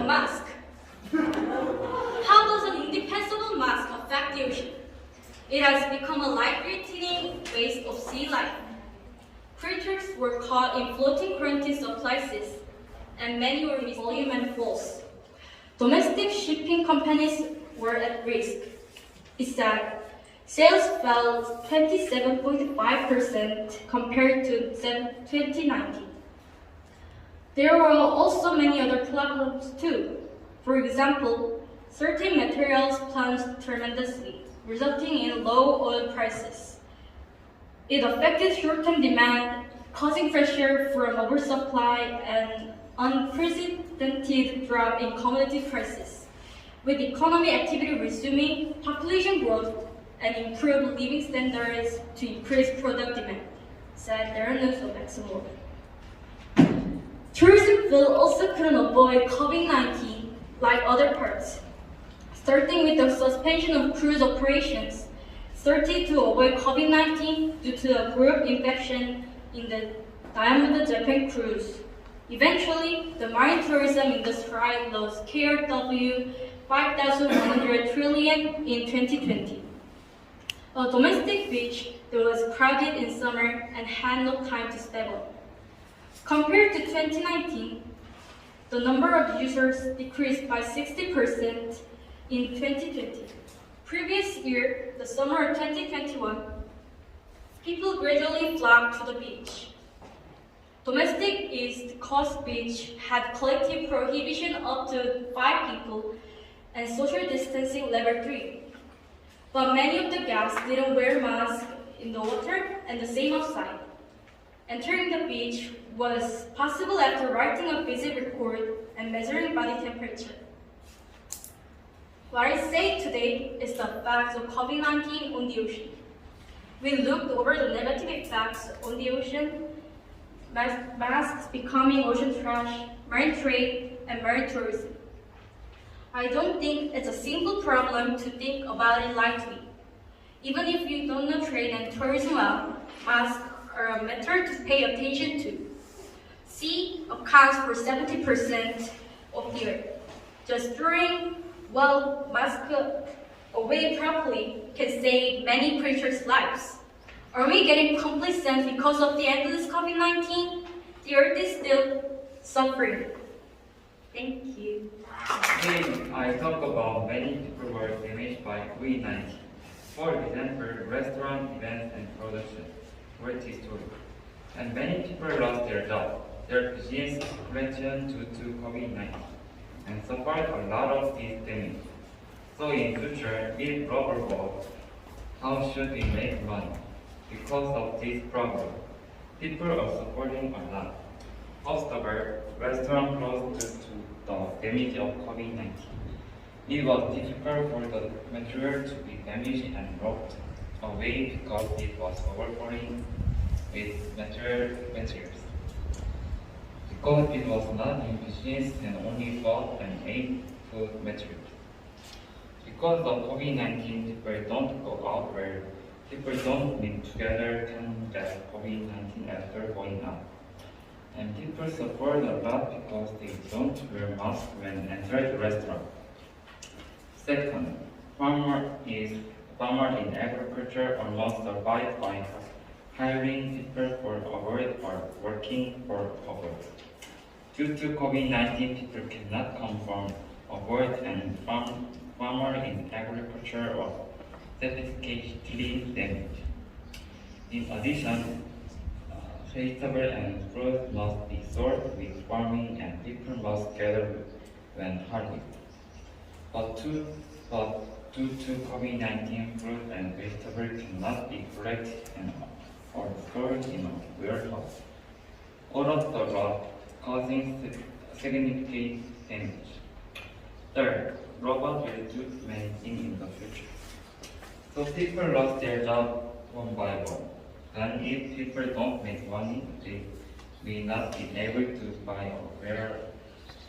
mask. How does an indispensable mask affect the ocean? It has become a life-threatening waste of sea life. Creatures were caught in floating quarantine supplies, and many were missed volume and falls. Domestic shipping companies were at risk. Issac sales fell 27.5% compared to 2019. There were also many other problems too. For example, certain materials plunged tremendously, resulting in low oil prices. It affected short-term demand, causing pressure from oversupply and unprecedented drop in commodity prices. With economic activity resuming, population growth, and improved living standards to increase product demand, said Darren of Exxon. Tourismville also couldn't avoid COVID-19 like other parts, starting with the suspension of cruise operations, started to avoid COVID-19 due to a group infection in the Diamond Japan cruise. Eventually, the marine tourism industry lost KRW 5,100 trillion in 2020. A domestic beach that was crowded in summer and had no time to stable. Compared to 2019, the number of users decreased by 60% in 2020. Previous year, the summer of 2021, people gradually flocked to the beach. Domestic East Coast Beach had collective prohibition up to 5 people and social distancing level 3. But many of the guests didn't wear masks in the water and the same outside. Entering the beach was possible after writing a visit report and measuring body temperature. What I say today is the effects of COVID-19 on the ocean. We looked over the negative effects on the ocean, masks becoming ocean trash, marine trade, and marine tourism. I don't think it's a simple problem to think about it lightly. Even if you don't know trade and tourism well, masks are a matter to pay attention to. Sea accounts for 70% of the earth. Just throwing masks away properly can save many creatures' lives. Are we getting complacent because of the endless COVID-19? The earth is still suffering. Thank you. Today, I talk about many people were damaged by COVID-19. For example, restaurant, events, and production were destroyed. And many people lost their job, their business operation due to COVID-19, and suffered a lot of this damage. So in future, if rubber boats, how should we make money? Because of this problem, people are suffering a lot. First of all, restaurant closed due to the damage of COVID-19. It was difficult for the material to be damaged and rolled away because it was overflowing with materials. Because it was not in business and only bought and ate food materials. Because of COVID-19, people don't go out where people don't meet together can get COVID-19 after going out. And people suffered a lot because they don't wear masks when enter the restaurant. Second, farmer in agriculture almost survived by hiring people for avoid or working for avoid. Due to COVID-19, people cannot come from avoid and farmer in agriculture was significantly damaged. In addition, vegetables and fruit must be sold with farming and people must gather when harvested. But due to COVID-19, fruit and vegetables cannot be collected and or stored in a warehouse. All of the lot causing significant damage. Third, robots will do many things in the future. So people lost their job one by one. And if people don't make money, they will not be able to buy or wear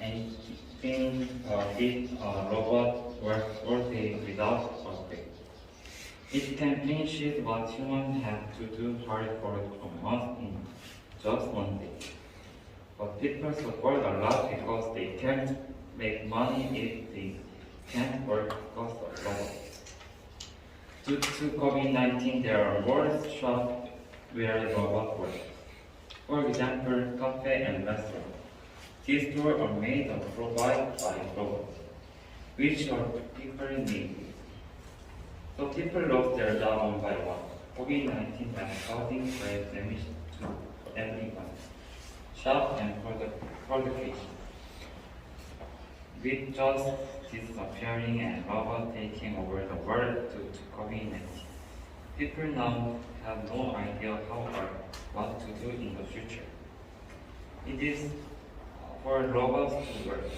anything if a robot works all day without a break. It can finish what humans have to do hard for a month in just one day. But people suffered a lot because they kept make money if they can't work because of robots. Due to COVID-19, there are more shops where robots work. For example, cafe and restaurant. These stores are made and provided by robots, which are people need. So people lost their job one by one. COVID-19 has causing great damage to everyone, shop and production. With just disappearing and robots taking over the world due to COVID-19, people now have no idea how or what to do in the future. It is for robots to work,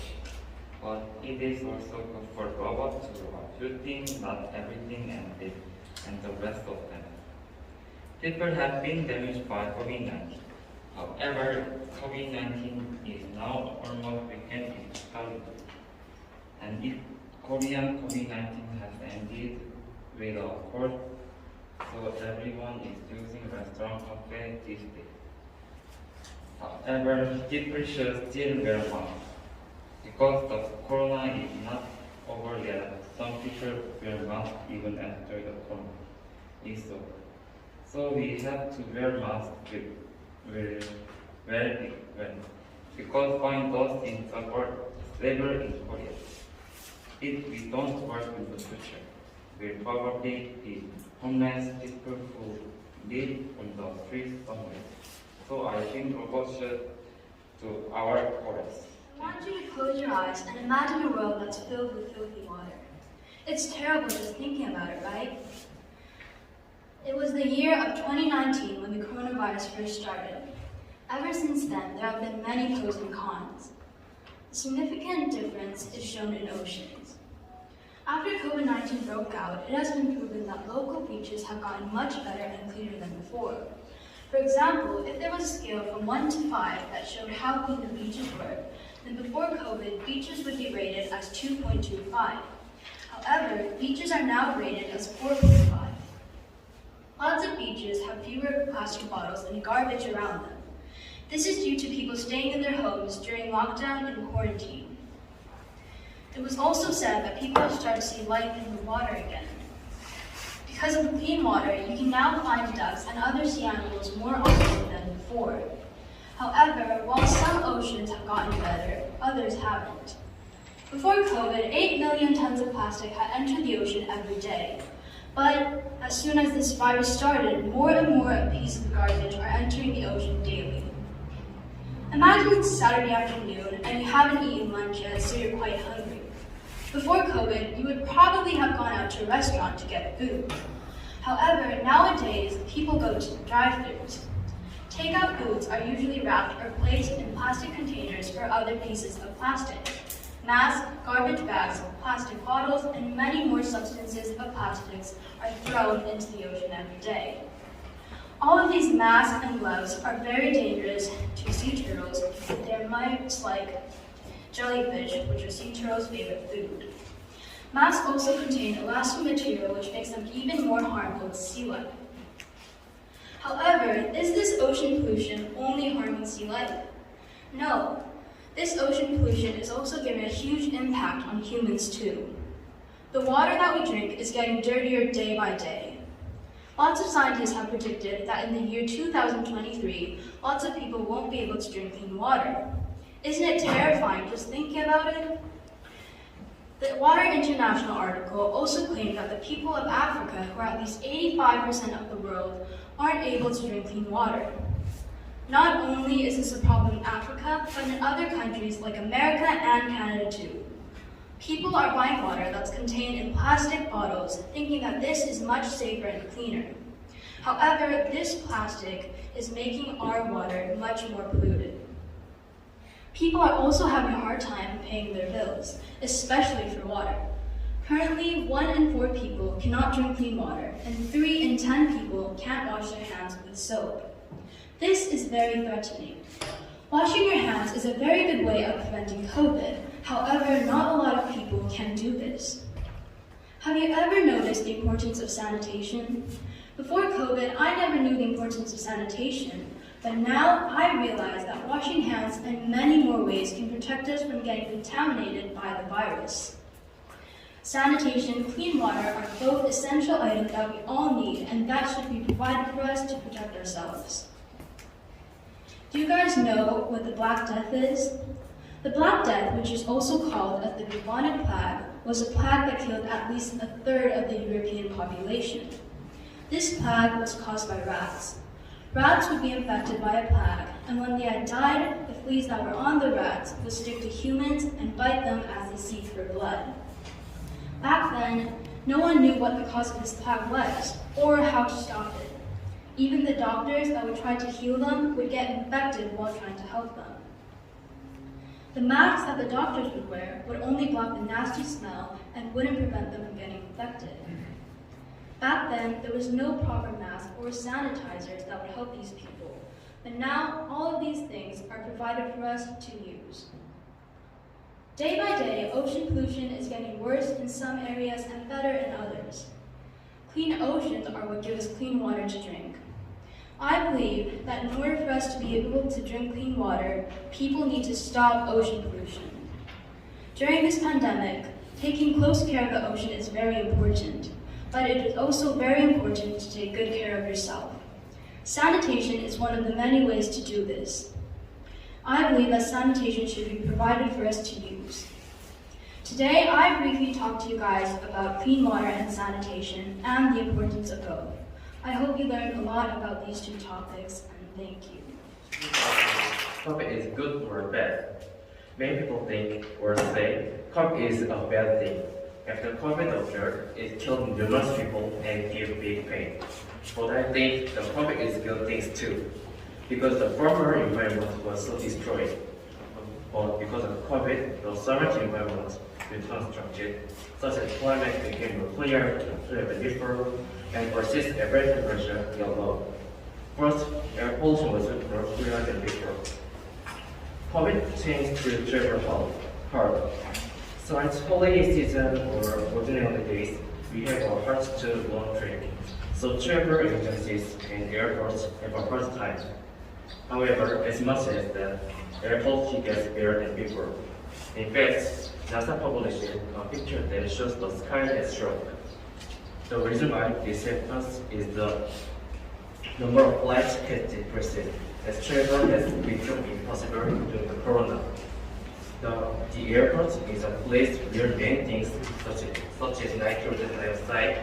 but it is also good for robots to do things, not everything, and the rest of them. People have been damaged by COVID-19. However, COVID-19 is now almost weekend in Korea. And if Korean COVID-19 has ended with a court, so everyone is using restaurant cafe these days. However, people should still wear masks. Because the corona is not over yet, some people wear masks even after the corona is over. So we have to wear masks because find those in support labor in Korea. If we don't work in the future, we'll probably be homeless people who live on the streets somewhere. So I think robots should do our chorus. I want you to close your eyes and imagine a world that's filled with filthy water. It's terrible just thinking about it, right? It was the year of 2019 when the coronavirus first started. Ever since then, there have been many pros and cons. The significant difference is shown in oceans. After COVID-19 broke out, it has been proven that local beaches have gotten much better and cleaner than before. For example, if there was a scale from 1 to 5 that showed how clean the beaches were, then before COVID, beaches would be rated as 2.25. However, beaches are now rated as 4.5. Lots of beaches have fewer plastic bottles and garbage around them. This is due to people staying in their homes during lockdown and quarantine. It was also said that people have started to see life in the water again. Because of clean water, you can now find ducks and other sea animals more often than before. However, while some oceans have gotten better, others haven't. Before COVID, 8 million tons of plastic had entered the ocean every day. But as soon as this virus started, more and more pieces of garbage are entering the ocean daily. Imagine it's Saturday afternoon and you haven't eaten lunch yet, so you're quite hungry. Before COVID, you would probably have gone out to a restaurant to get food. However, nowadays, people go to drive-thrus. Takeout foods are usually wrapped or placed in plastic containers or other pieces of plastic. Masks, garbage bags, plastic bottles, and many more substances of plastics are thrown into the ocean every day. All of these masks and gloves are very dangerous to sea turtles because they're much like jellyfish, which are sea turtles' favorite food. Masks also contain elastic material which makes them even more harmful to sea life. However, is this ocean pollution only harming sea life? No. This ocean pollution is also giving a huge impact on humans too. The water that we drink is getting dirtier day by day. Lots of scientists have predicted that in the year 2023, lots of people won't be able to drink clean water. Isn't it terrifying just thinking about it? The Water International article also claimed that the people of Africa, who are at least 85% of the world, aren't able to drink clean water. Not only is this a problem in Africa, but in other countries like America and Canada too. People are buying water that's contained in plastic bottles, thinking that this is much safer and cleaner. However, this plastic is making our water much more polluted. People are also having a hard time paying their bills, especially for water. Currently, 1 in 4 people cannot drink clean water, and 3 in 10 people can't wash their hands with soap. This is very threatening. Washing your hands is a very good way of preventing COVID. However, not a lot of people can do this. Have you ever noticed the importance of sanitation? Before COVID, I never knew the importance of sanitation. But now I realize that washing hands in many more ways can protect us from getting contaminated by the virus. Sanitation and clean water are both essential items that we all need, and that should be provided for us to protect ourselves. Do you guys know what the Black Death is? The Black Death, which is also called as the bubonic plague, was a plague that killed at least a third of the European population. This plague was caused by rats. Rats would be infected by a plague, and when they had died, the fleas that were on the rats would stick to humans and bite them as they seek for blood. Back then, no one knew what the cause of this plague was, or how to stop it. Even the doctors that would try to heal them would get infected while trying to help them. The masks that the doctors would wear would only block the nasty smell and wouldn't prevent them from getting infected. Back then, there was no proper mask or sanitizers that would help these people, but now all of these things are provided for us to use. Day by day, ocean pollution is getting worse in some areas and better in others. Clean oceans are what give us clean water to drink. I believe that in order for us to be able to drink clean water, people need to stop ocean pollution. During this pandemic, taking close care of the ocean is very important, but it is also very important to take good care of yourself. Sanitation is one of the many ways to do this. I believe that sanitation should be provided for us to use. Today, I briefly talked to you guys about clean water and sanitation and the importance of both. I hope you learned a lot about these two topics, and thank you. Coffee is good or bad? Many people think or say coffee is a bad thing. After COVID appeared, it killed numerous people and gave big pain. But I think the coffee is good things too, because the former environment was so destroyed. But because of COVID, the surrounding environment reconstructed, such as climate became clearer than before, and persist average temperature got low. First, air pollution was clearer than before. COVID changed to travel hard. So it's holiday season or ordinary days, we have a hard to long trip. So travel agencies and airports have a hard time. However, as much as the air quality gets better than before. In fact, NASA published a picture that shows the sky has shrunk. The reason why this happens is the number of flights has decreased as travel has become impossible due to corona. The airport is a place where many things such as nitrogen dioxide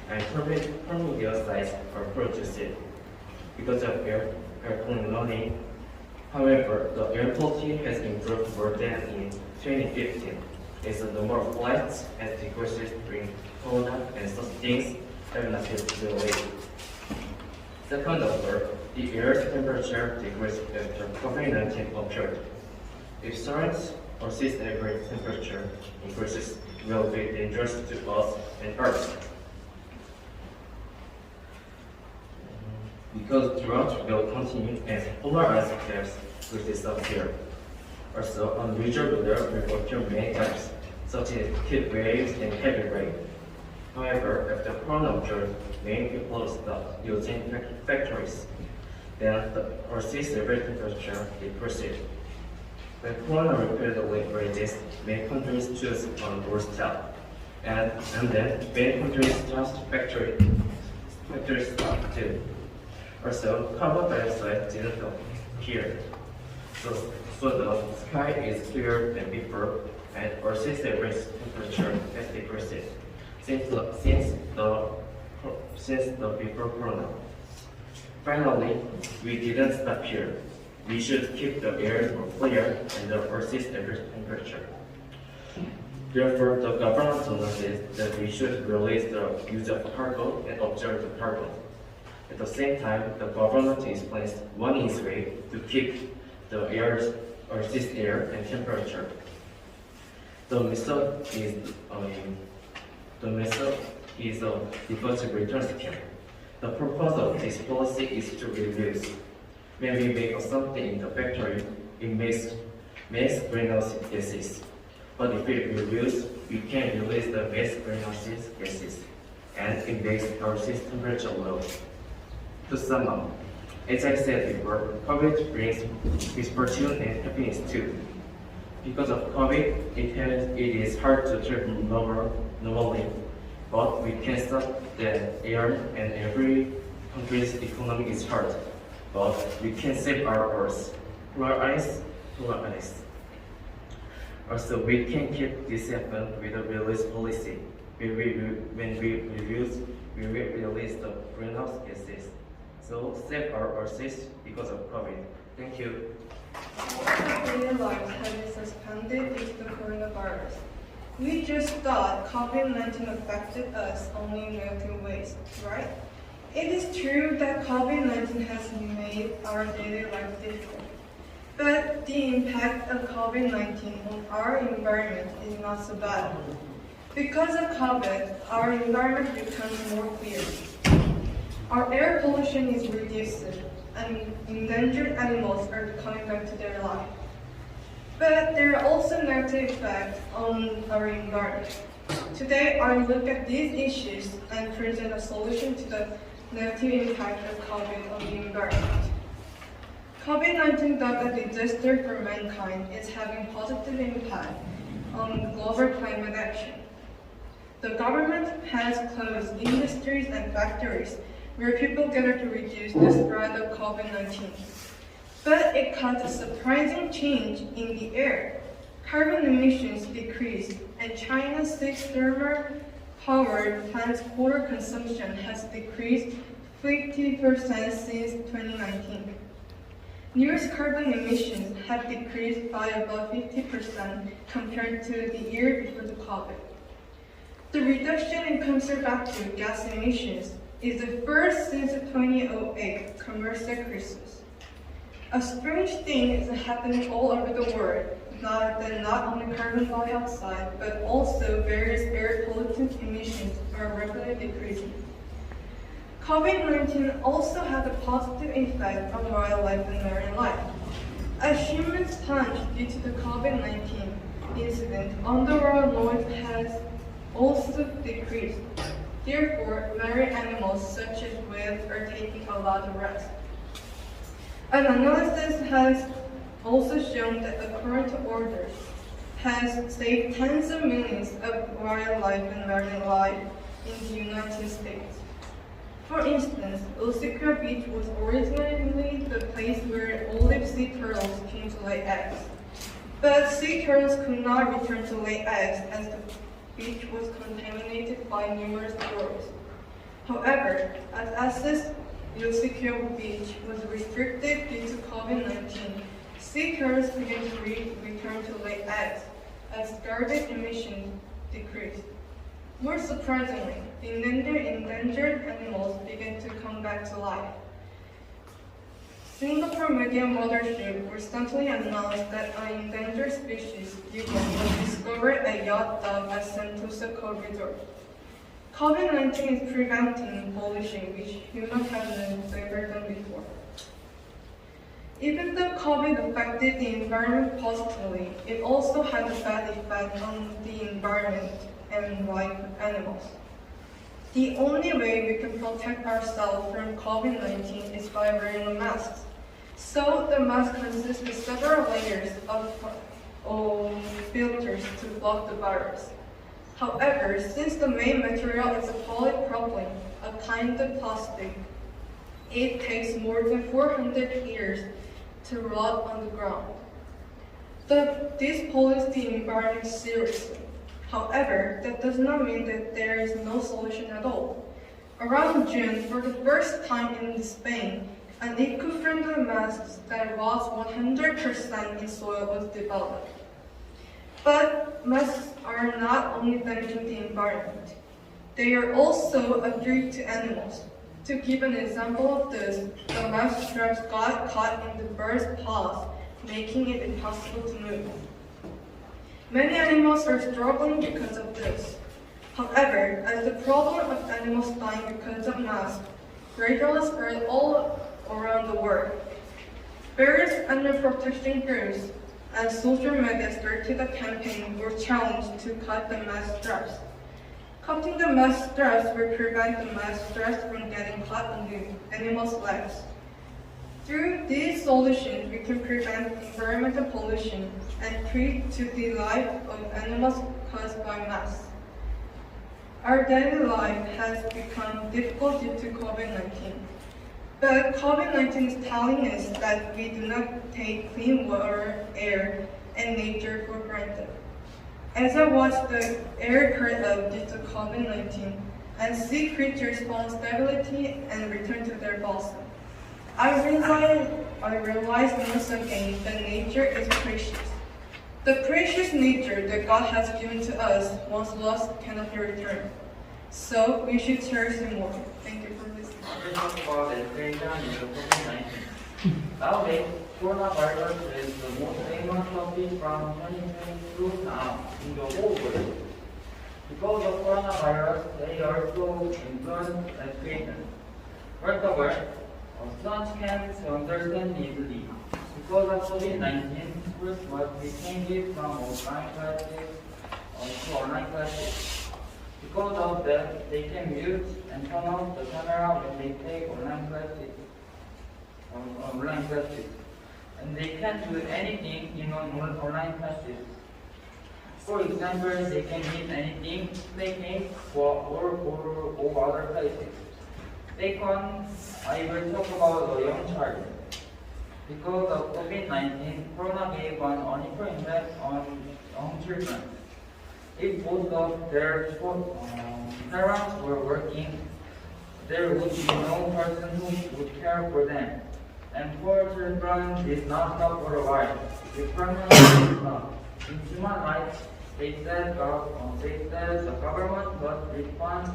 and carbon dioxide are produced because of air pollution. However, the air quality has improved more than in 2015, as the number of flights has decreased during corona and such things have not been delayed. Second of all, the air's temperature decreased after COVID-19 occurred. If science persists average temperature increases, it will be dangerous to us and Earth. Because drought will continue and polar ice caps will disappear. Also, unusual weather will occur many times, such as heat waves and heavy rain. However, after corona occurred, many people stopped using factories. Then the Earth's average temperature decreased. When corona repeatedly rises, many countries choose on more stuff. And then many countries start factories stop too. Also, carbon dioxide didn't appear. So the sky is clearer than before, and Earth's average temperature has decreased since the before corona. Finally, we didn't stop here. We should keep the air clear and the Earth's average temperature. Therefore, the government announced that we should release the use of cargo and observe the cargo. At the same time, the government explains one easy way to keep the Earth's air and temperature. The method is a deposit return scheme. The purpose of this policy is to reduce. When we make something in the factory, it makes greenhouse gases. But if we reduce, we can release the mass greenhouse gases, and it makes our temperature low. To sum up, As I said before, COVID brings misfortune and happiness too. Because of COVID, it is hard to travel normally, but we can stop the air and every country's economy is hard. But we can save our earth. Through our eyes. Also, we can keep this happen with a release policy. When we release the greenhouse gases. So save our earth because of COVID. Thank you. Daily lives have been suspended due to the coronavirus. We just thought COVID-19 affected us only in negative ways, right? It is true that COVID-19 has made our daily life difficult. But the impact of COVID-19 on our environment is not so bad. Because of COVID, our environment becomes more clear. Our air pollution is reduced, and endangered animals are coming back to their life. But there are also negative effects on our environment. Today, I will look at these issues and present a solution to the negative impact of COVID on the environment. COVID-19, though a disaster for mankind, is having positive impact on global climate action. The government has closed industries and factories where people gather to reduce the spread of COVID-19. But it caused a surprising change in the air. Carbon emissions decreased, and China's 6 thermal power plants' water consumption has decreased 50% since 2019. Near's carbon emissions have decreased by about 50% compared to the year before the COVID. The reduction in conservative gas emissions is the first since the 2008 commercial crisis. A strange thing is happening all over the world, not only carbon dioxide, but also various air pollutant emissions are rapidly decreasing. COVID-19 also had a positive effect on wildlife and marine life. As humans plunged due to the COVID-19 incident, underwater noise has also decreased. Therefore, marine animals such as whales are taking a lot of rest. An analysis has also shown that the current order has saved tens of millions of wildlife and marine life in the United States. For instance, Issac Ko Beach was originally the place where olive sea turtles came to lay eggs. But sea turtles could not return to lay eggs as the beach was contaminated by numerous chlorines. However, as Issac Ko Beach was restricted due to COVID-19, sea turtles began to return to lay eggs as garbage emissions decreased. More surprisingly, endangered animals began to come back to life. Singapore media mothership recently announced that an endangered species, dugong, was discovered at yacht dock at Sentosa Cove Resort. COVID-19 is preventing pollution, which humans have never done before. Even though COVID affected the environment positively, it also had a bad effect on the environment and life of animals. The only way we can protect ourselves from COVID-19 is by wearing masks. So the mask consists of several layers of filters to block the virus. However, since the main material is a polypropylene, a kind of plastic, it takes more than 400 years to rot on the ground. This pollutes the environment seriously. However, that does not mean that there is no solution at all. Around June, for the first time in Spain, an eco-friendly mask that was 100% in soil was developed. But masks are not only damaging the environment, they are also a threat to animals. To give an example of this, the mask straps got caught in the bird's paws, making it impossible to move. Many animals are struggling because of this. However, as the problem of animals dying because of masks gradually spread all around the world, various animal protection groups and social media started a campaign or challenge to cut the mask straps. Cutting the mask straps will prevent the mask straps from getting caught on the animals' legs. Through these solutions, we can prevent environmental pollution and treat to the life of animals caused by mass. Our daily life has become difficult due to COVID-19. But COVID-19 is telling us that we do not take clean water, air, and nature for granted. As I watch the air current up due to COVID-19 and see creatures find stability and return to their balsam, I realize once again that nature is precious. The precious nature that God has given to us, once lost, cannot be returned. So we should cherish it more. Thank you for listening. Let's talk about the education in the COVID-19. Nowadays, coronavirus is the most famous topic from 2022 now in the whole world. Because of coronavirus, they also influence education. First of all, students can't understand easily. Because of COVID-19, schools must be changed from offline classes to online classes. Because of that, they can mute and turn off the camera when they take online classes. And they can't do anything in online classes. For example, they can eat anything, play games, or other places. Second, I will talk about the young child. Because of COVID-19, Corona gave an unequal impact on young children. If both of their parents were working, there would be no person who would care for them. And poor children did not stop for a while. The permanent in human rights, they said the government must respond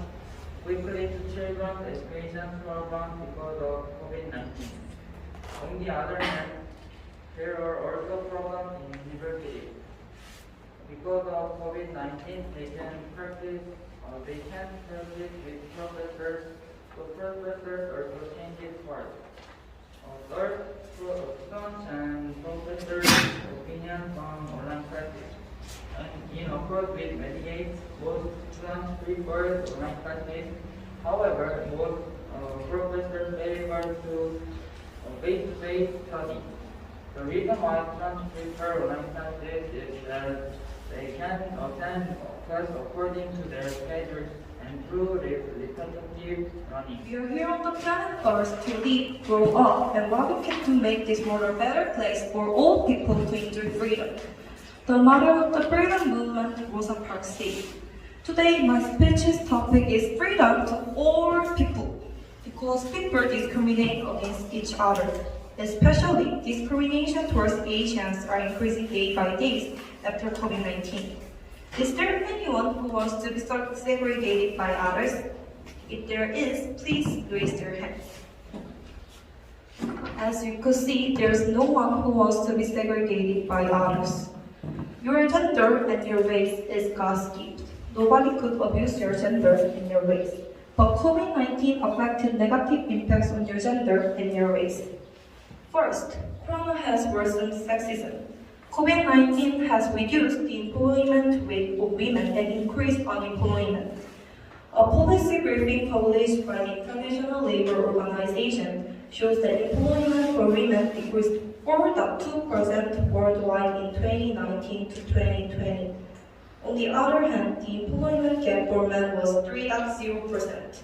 quickly to children's education problems because of COVID-19. On the other hand, there are also problems in universities. Because of COVID-19, they can't practice with professors, so professors also change its part. Third, students and professors' opinions on online classes. And in accord with medicates, most students prefer online classes. However, most professors favor to face-to-face study. The reason why students prefer online classes is that they can attend class according to their schedules and through repetitive learning. We are here on the planet Earth to live, grow up, and what we can to make this world a better place for all people to enjoy freedom. The motto of the freedom movement, Rosa Parks said. Today, my speech's topic is freedom to all people, because people discriminate against each other. Especially, discrimination towards Asians are increasing day by day after COVID-19. Is there anyone who wants to be segregated by others? If there is, please raise your hand. As you could see, there is no one who wants to be segregated by others. Your gender and your race is God's gift. Nobody could abuse your gender and your race. But COVID-19 affected negative impacts on your gender and your race. First, Corona has worsened sexism. COVID-19 has reduced the employment rate of women and increased unemployment. A policy briefing published by the International Labour Organization shows that employment for women decreased 4.2% worldwide in 2019 to 2020. On the other hand, the employment gap for men was 3.0%.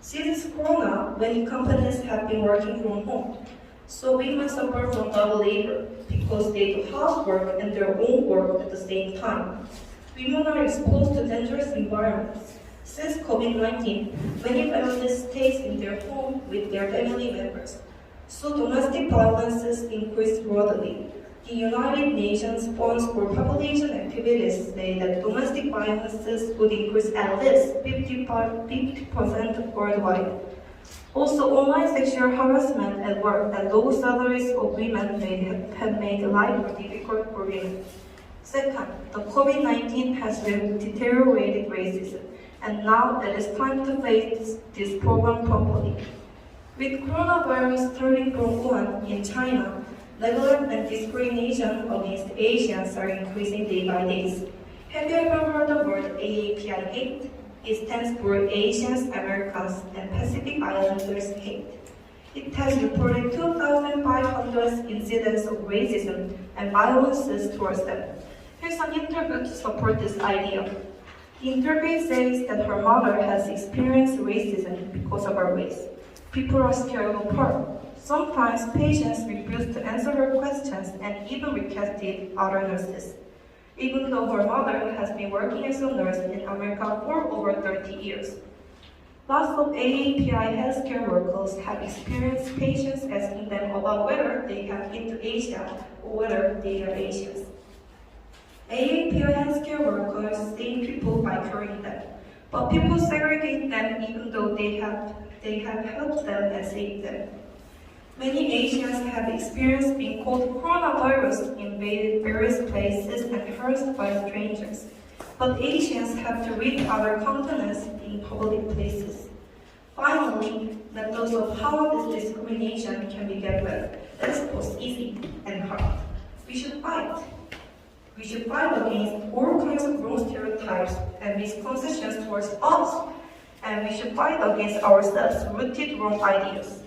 Since Corona, many companies have been working from home. So women suffer from double labor because they do housework and their own work at the same time. Women are exposed to dangerous environments. Since COVID-19, many families stay in their home with their family members. So domestic violences increased broadly. The United Nations Funds for Population Activities say that domestic violences would increase at least 50% worldwide. Also, online sexual harassment at work and low salaries of women have made life more difficult for women. Second, the COVID-19 has deteriorated racism, and now it is time to face this problem properly. With coronavirus starting from Wuhan in China, neglect and discrimination against Asians are increasing day by day. Have you ever heard the word AAPI hate? It stands for Asians, Americans, and Pacific Islanders hate. It has reported 2,500 incidents of racism and violences towards them. Hillsong interviewed to support this idea. The interview says that her mother has experienced racism because of her race. People are scared of her. Sometimes patients refuse to answer her questions and even requested other nurses. Even though her mother has been working as a nurse in America for over 30 years. Lots of AAPI healthcare workers have experienced patients asking them about whether they have been to Asia or whether they are Asians. AAPI healthcare workers save people by curing them, but people segregate them even though they have helped them and saved them. Many Asians have experienced being called coronavirus in various places and harassed by strangers. But Asians have to read other continents in public places. Finally, methods of how this discrimination can be dealt with. That is both easy and hard. We should fight. We should fight against all kinds of wrong stereotypes and misconceptions towards us. And we should fight against ourselves rooted wrong ideas.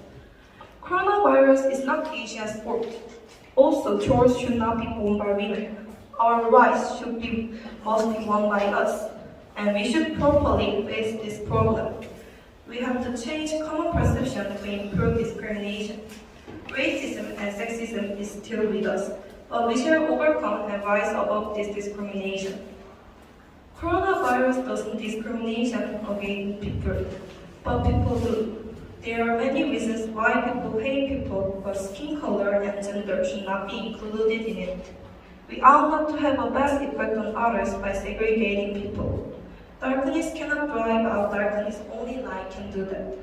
Coronavirus is not Asia's fault. Also, chores should not be worn by women. Our rights must be won by us, and we should properly face this problem. We have to change common perception to improve discrimination. Racism and sexism is still with us, but we shall overcome and rise above this discrimination. Coronavirus doesn't discriminate against people, but people do. There are many reasons why people hate people, but skin color and gender should not be included in it. We are not to have a bad effect on others by segregating people. Darkness cannot drive out darkness, only light can do that.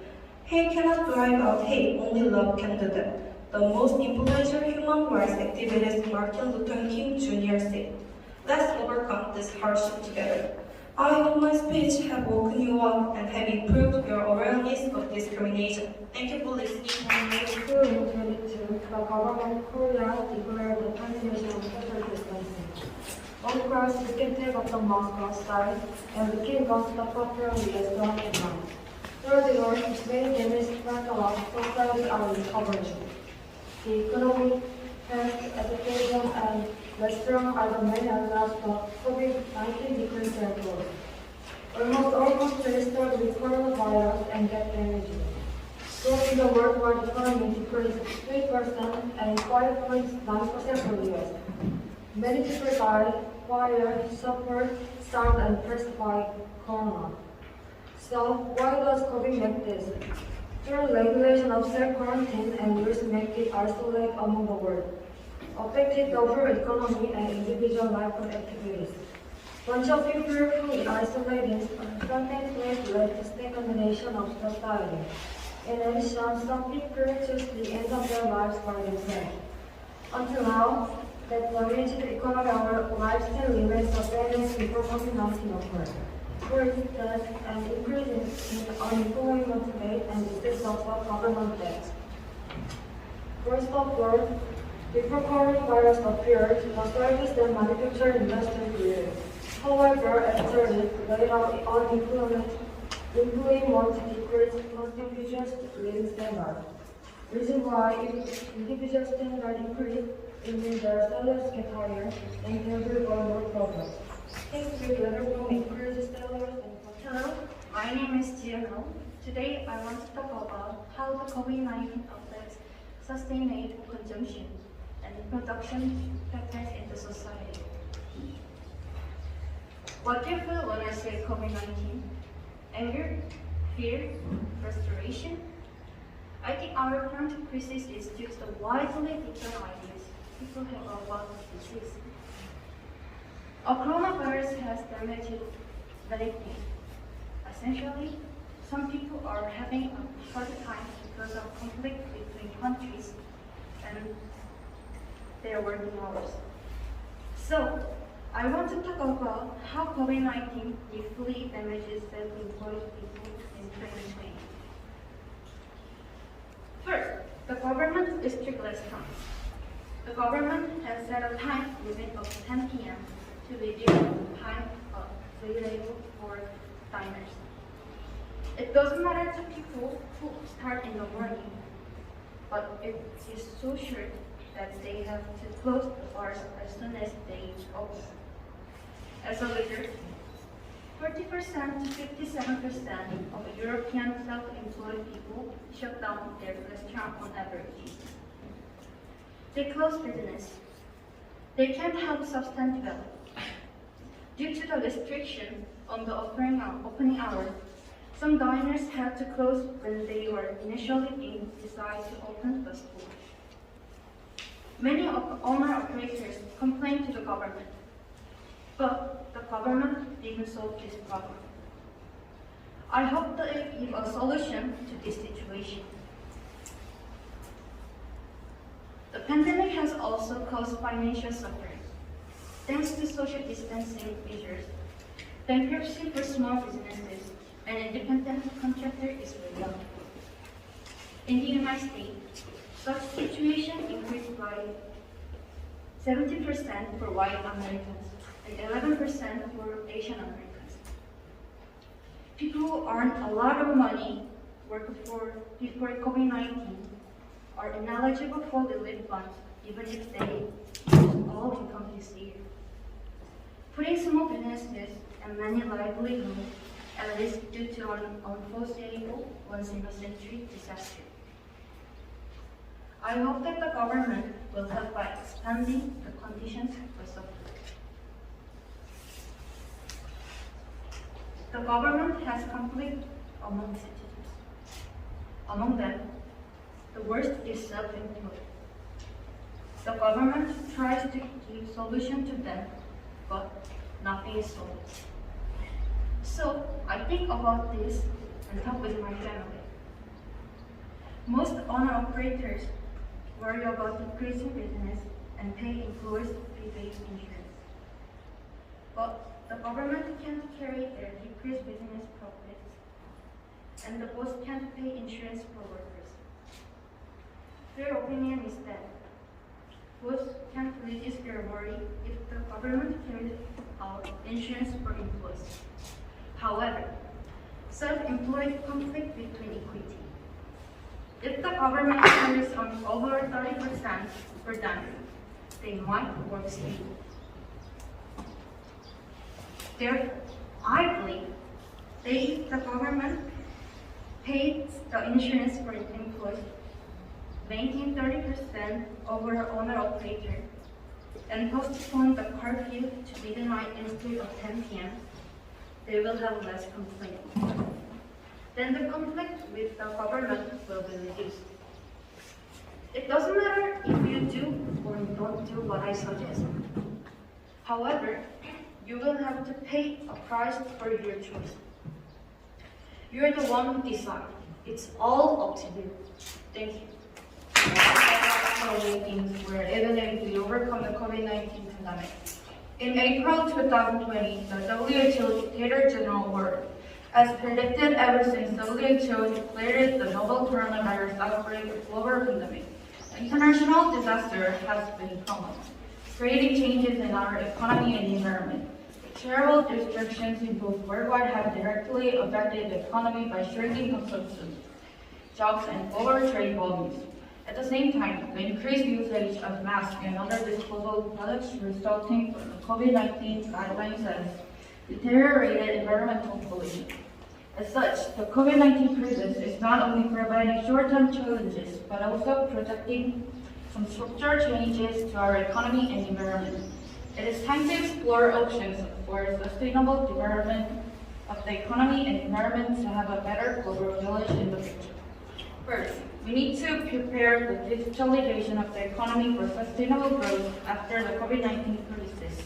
Hate cannot drive out hate, only love can do that. The most influential human rights activist Martin Luther King Jr. said, "Let's overcome this hardship together." I hope my speech have woken you up and have improved your awareness of discrimination. Thank you for listening. In 2022, the government Korea declared the termination of social distancing. All crowds began to take off the mask outside and became considered popularly as the lockdown. Furthermore, many damaged mental health society are recovering. The economy, health, education, and restaurants are the main areas for COVID-19 decreased their growth. Almost all countries start with coronavirus and get damaged. Growth in the worldwide economy decreased 3% and 5.9% for the US. Many people died, fired, suffered, starved, and pressed by corona. So, why does COVID make this? Through regulation of self-quarantine and rules make it isolate among the world. Affected the whole economy and individual life and activities. Bunch of people who isolated and contained place led to stagnation of society. In addition, some people choose the end of their lives by themselves. Until now, that damaged the economy of our lifestyle remains the balance before COVID-19 occurred. For instance, an increase in unemployment rate and excess of government debt. First of all, before coronavirus appeared, the service and manufacturing industry grew. However, after it, later unemployment decreased individuals' living standard. Reason why individual standard increased, it means their salaries get higher and there will be more progress. Things will later on increase salaries and Hello, my name is Jiano. Today I want to talk about how the COVID-19 affects sustainable consumption and production patterns in the society. What do you feel when I say COVID-19? Anger, fear, frustration? I think our current crisis is due to the widely different ideas people have about the disease. A coronavirus has damaged many things. Essentially, some people are having a hard time because of conflict between countries and their working hours. So, I want to talk about how COVID-19 deeply damages self-employed people in 2020. First, the government is strict times. The government has set a time limit of 10 p.m. to reduce the time available for diners. It doesn't matter to people who start in the morning. but it is so short that they have to close the bars as soon as they open. As a leader, 40% to 57% of European self-employed people shut down their restaurant on average. They close business. They can't have substantive value. Due to the restriction on the opening hours, some diners had to close when they were initially being decided to open the school. Many owner-operators complained to the government, but the government didn't solve this problem. I hope they give a solution to this situation. The pandemic has also caused financial suffering. Thanks to social distancing measures, bankruptcy for small businesses and independent contractors is very low. In the United States, such situation increased by 70% for white Americans and 11% for Asian Americans. People who earn a lot of money before COVID-19 are ineligible for relief funds even if they use all income this year, putting small businesses and many livelihoods at risk due to an unforeseeable once-in-a-century disaster. I hope that the government will help by expanding the conditions for support. The government has conflict among citizens. Among them, the worst is self-employed. The government tries to give solution to them, but nothing is solved. So I think about this and talk with my family. Most owner-operators worry about increasing business and pay employees prepaid insurance. But the government can't carry their decreased business profits, and the boss can't pay insurance for workers. Their opinion is that boss can't reduce their worry if the government carries out insurance for employees. However, self-employed conflict between equity. If the government carries on over 30% for them, they might work stable. Therefore, I believe that if the government pays the insurance for its employees, maintain 30% over owner-operator, and postpone the curfew to midnight instead of 10 p.m., they will have less complaints. Then the conflict with the government will be reduced. It doesn't matter if you do or don't do what I suggest. However, you will have to pay a price for your choice. You're the one who decides. It's all up to you. Thank you. Meetings were evident to overcome the COVID-19 pandemic. In April 2020, the WHO Secretary General warned, as predicted ever since WHO declared the novel coronavirus outbreak a global pandemic, international disaster has been common, creating changes in our economy and environment. Terrible restrictions imposed worldwide have directly affected the economy by shrinking consumption, jobs, and global trade volumes. At the same time, the increased usage of masks and other disposable products resulting from the COVID-19 guidelines has deteriorated environmental pollution. As such, the COVID-19 crisis is not only providing short-term challenges, but also projecting some structural changes to our economy and environment. It is time to explore options for sustainable development of the economy and environment to have a better global village in the future. First, we need to prepare the digitalization of the economy for sustainable growth after the COVID-19 crisis.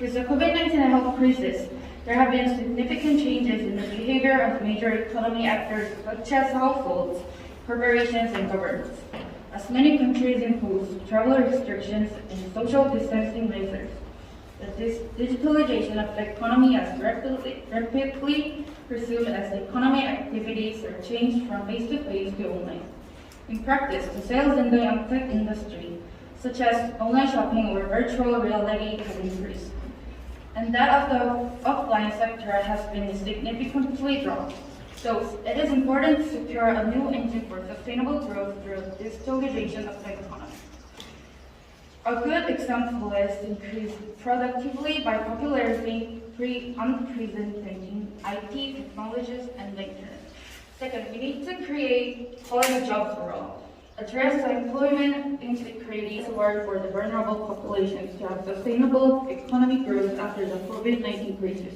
With the COVID-19 health crisis, there have been significant changes in the behavior of major economy actors such as households, corporations, and governments. As many countries impose travel restrictions and social distancing measures, the digitalization of the economy has rapidly pursued as economic activities are changed from face-to-face to online. In practice, the sales in the tech industry, such as online shopping or virtual reality, have increased, and that of the offline sector has been significantly dropped. So, it is important to secure a new engine for sustainable growth through digitalization of the economy. A good example is increased productivity by popularizing unprecedented IT technologies and the internet. Second, we need to create quality jobs for all. Address the employment insecurity to work for the vulnerable populations to have sustainable economic growth after the COVID-19 crisis.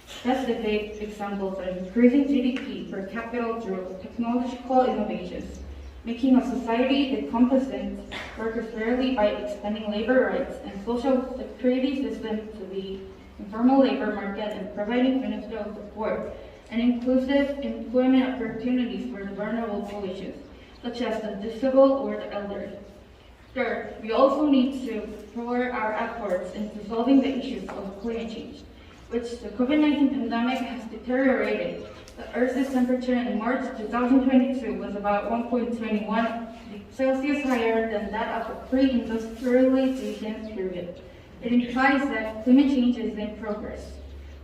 Specific examples are increasing GDP per capita through technological innovations, making a society that compensates workers fairly by expanding labor rights and social security system to the informal labor market and providing financial support and inclusive employment opportunities for the vulnerable populations, such as the disabled or the elderly. Third, we also need to pour our efforts into solving the issues of climate change, which the COVID-19 pandemic has deteriorated. The Earth's temperature in March 2022 was about 1.21 Celsius higher than that of the pre-industrialization period. It implies that climate change is in progress.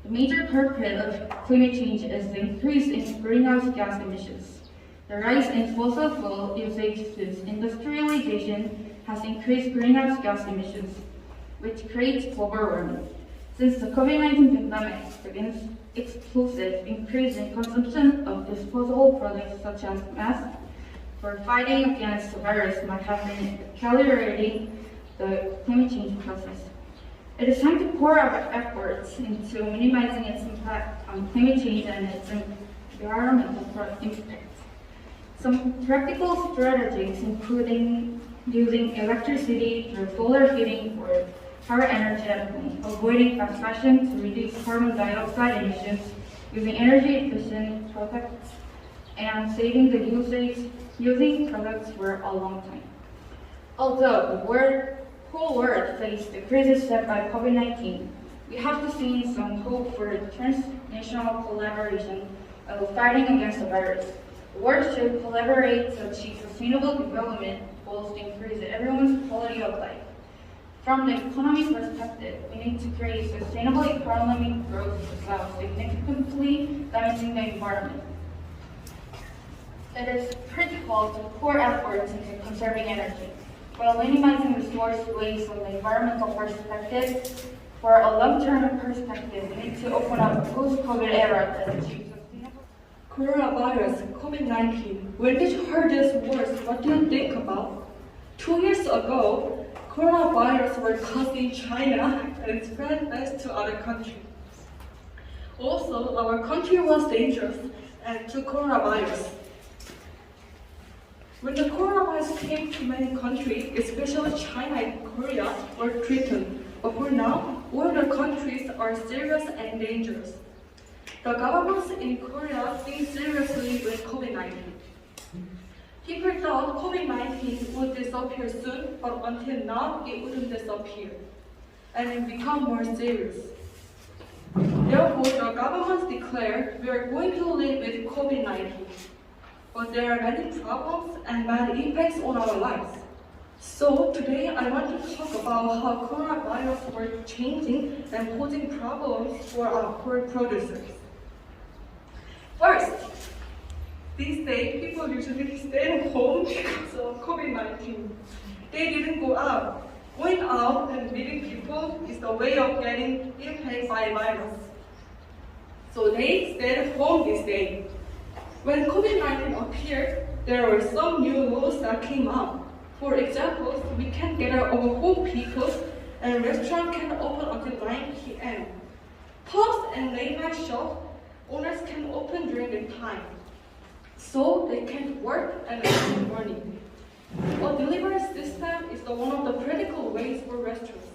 The major culprit of climate change is the increase in greenhouse gas emissions. The rise in fossil fuel usage since industrialization has increased greenhouse gas emissions, which creates global warming. Since the COVID-19 pandemic, the explosive increase in consumption of disposable products such as masks for fighting against the virus might have been accelerating the climate change process. It is time to pour our efforts into minimizing its impact on climate change and its environmental impact. Some practical strategies, including using electricity through solar heating or power energy at home, avoiding fast fashion to reduce carbon dioxide emissions, using energy-efficient products, and saving the using products for a long time. Although the whole world faced the crisis set by COVID-19, we have to see some hope for transnational collaboration of fighting against the virus. The world should collaborate to achieve sustainable development goals to increase everyone's quality of life. From the economic perspective, we need to create sustainable economic growth without significantly damaging the environment. It is critical to pour efforts into conserving energy, while minimizing resource waste from the environmental perspective. For a long-term perspective, we need to open up a post-COVID era that achieves sustainable. Coronavirus, COVID-19. When did you hear this words, what do you think about? 2 years ago, coronavirus were caused in China and spread west to other countries. Also, our country was dangerous and to coronavirus. When the coronavirus came to many countries, especially China and Korea, were threatened. But for now, all the countries are serious and dangerous. The governments in Korea think seriously with COVID-19. People thought COVID-19 would disappear soon, but until now, it wouldn't disappear, and it become more serious. Therefore, the government declared we are going to live with COVID-19. But there are many problems and bad impacts on our lives. So today I want to talk about how coronavirus were changing and posing problems for our poor producers. First, these days people usually stay at home because of COVID-19. They didn't go out. Going out and meeting people is the way of getting impacted by virus. So they stayed at home these days. When COVID-19 appeared, there were some new laws that came up. For example, we can gather over home vehicles and restaurants can open until 9 p.m. Pubs and late-night shops, owners can open during the time, so they can work and earn money. A delivery system is one of the critical ways for restaurants.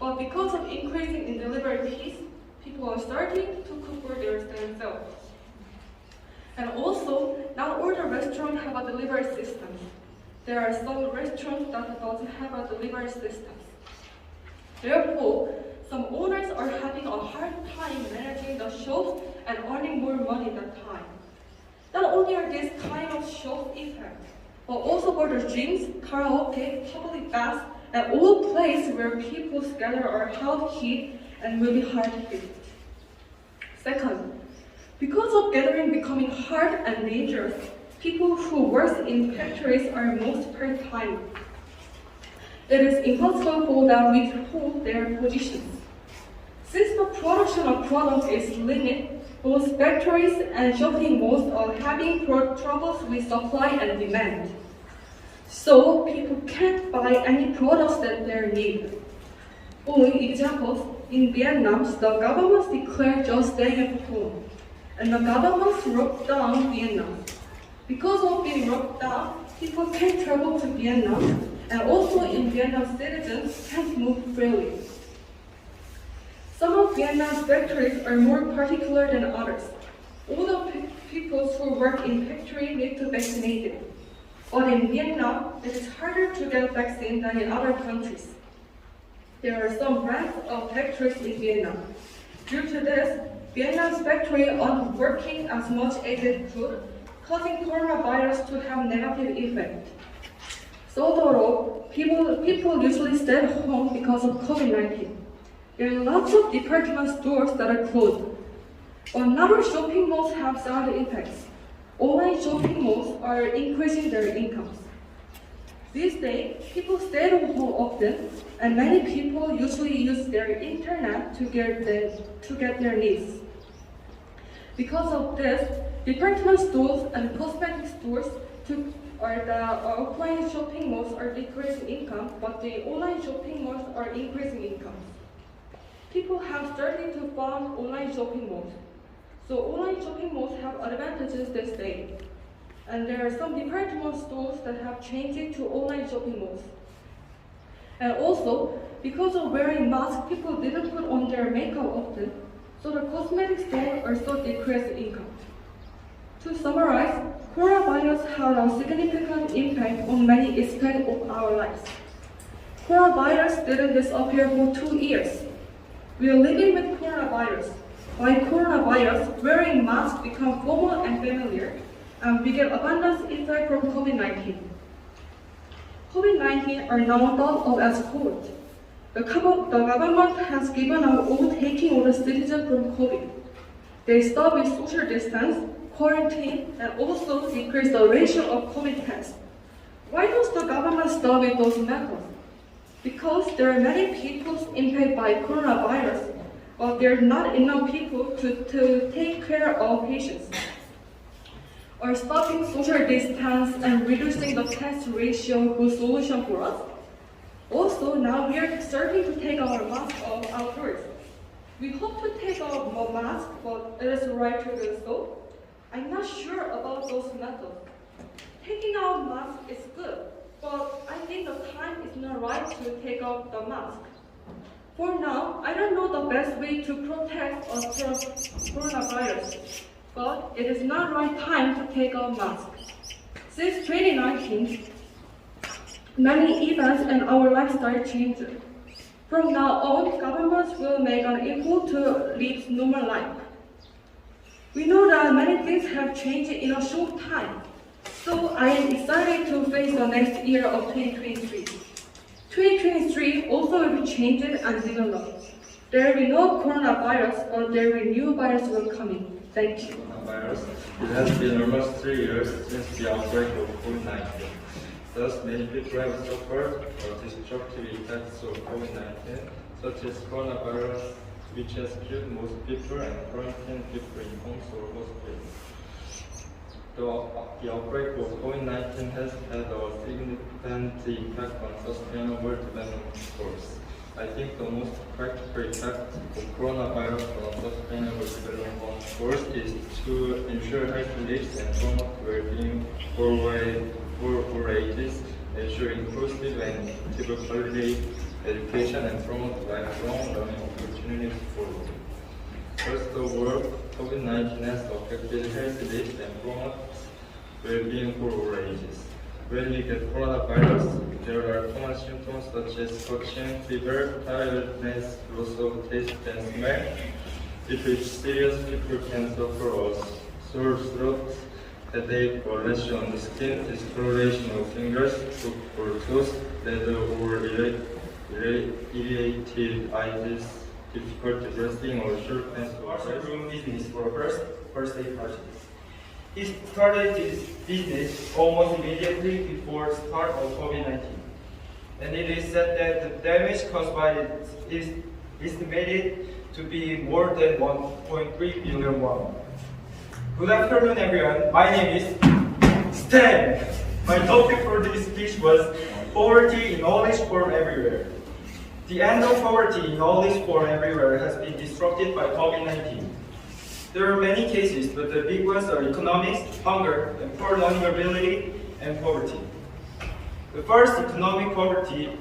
But because of increasing in delivery fees, people are starting to cook for themselves. And also, not all the restaurants have a delivery system. There are some restaurants that doesn't have a delivery system. Therefore, some owners are having a hard time managing the shops and earning more money that time. Not only are these kind of shops effective, but also for the gyms, karaoke, public baths, and all places where people gather are held heat and will be hard hit. Second, Because of gathering becoming hard and dangerous, people who work in factories are most part-time. It is impossible for them to hold their positions. Since the production of products is limited, both factories and shopping malls are having troubles with supply and demand. So people can't buy any products that they need. For example, in Vietnam, the government declared just staying at home, and the government locked down Vietnam. Because of being locked down, people can't travel to Vietnam, and also in Vietnam, citizens can't move freely. Some of Vietnam's factories are more particular than others. All the people who work in factory need to be vaccinated. But in Vietnam, it is harder to get vaccine than in other countries. There are some brands of factories in Vietnam. Due to this, Vietnam's factory aren't working as much as it could, causing coronavirus to have negative effect. So overall, people usually stay at home because of COVID-19. There are lots of department stores that are closed. But other shopping malls have side effects. Online shopping malls are increasing their incomes. These days, people stay at home often, and many people usually use their internet to get their needs. Because of this, department stores and cosmetic stores or the offline shopping malls are decreasing income, but the online shopping malls are increasing income. People have started to fund online shopping malls. So online shopping malls have advantages this day. And there are some department stores that have changed to online shopping malls. And also, because of wearing masks, people didn't put on their makeup often, so the cosmetic store also decreased income. To summarize, coronavirus had a significant impact on many aspects of our lives. Coronavirus didn't disappear for 2 years. We are living with coronavirus. By coronavirus, wearing masks become formal and familiar, and we get abundance effect from COVID-19. COVID-19 are now thought of as COVID. The government has given up all taking of the citizens from COVID. They stop with social distance, quarantine, and also decrease the ratio of COVID tests. Why does the government stop with those methods? Because there are many people impacted by coronavirus, but there are not enough people to take care of patients. Or stopping social distance and reducing the test ratio good solution for us. Also, now we are starting to take our mask off outdoors. We hope to take off more mask, but it is right to do so. I'm not sure about those methods. Taking out mask is good, but I think the time is not right to take off the mask. For now, I don't know the best way to protect us from coronavirus, but it is not right time to take off masks. Since 2019, many events and our lifestyle changed. From now on, governments will make an effort to live normal life. We know that many things have changed in a short time, so I am excited to face the next year of 2023. 2023 also will be changed and developed. There will be no coronavirus, but there will be new virus will come in. Thank you. Coronavirus. It has been almost 3 years since the outbreak of COVID-19. Thus, many people have suffered or destructive effects of COVID-19, such as coronavirus, which has killed most people and quarantined people in homes or hospitals. The outbreak of COVID-19 has had a significant impact on sustainable development goals. I think the most practical effect of coronavirus on sustainable development goals is to ensure healthy lives and promote well-being for all ages, ensure inclusive and quality education, and promote lifelong learning opportunities for all. First of all, COVID-19 has affected healthy lives and promotes well-being for all ages. When you get coronavirus, there are common symptoms such as scratching, fever, tiredness, loss of taste and smell. If it's serious, people can suffer a sore throat, headache, or rash on the skin, discoloration of fingers, or toes, leather, or irritated eyes, difficult adjusting or short pants to Started room business for a birthday party. He started his business almost immediately before start of COVID-19. And it is said that the damage caused by it is estimated to be more than 1.3 billion won. Good afternoon, everyone. My name is Stan. My topic for this speech was poverty in all its form everywhere. The end of poverty in all its form everywhere has been disrupted by COVID-19. There are many cases, but the big ones are economics, hunger, and poor learning ability, and poverty. The first, economic poverty.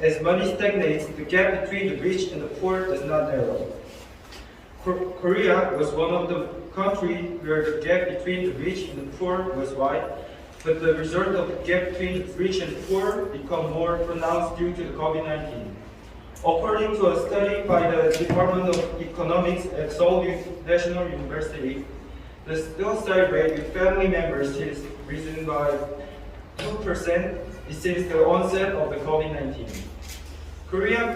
As money stagnates, the gap between the rich and the poor does not narrow. Korea was one of the countries where the gap between the rich and the poor was wide, but the result of the gap between the rich and poor became more pronounced due to the COVID-19. According to a study by the Department of Economics at Seoul National University, the suicide rate with family members has risen by 2% since the onset of the COVID-19. Korean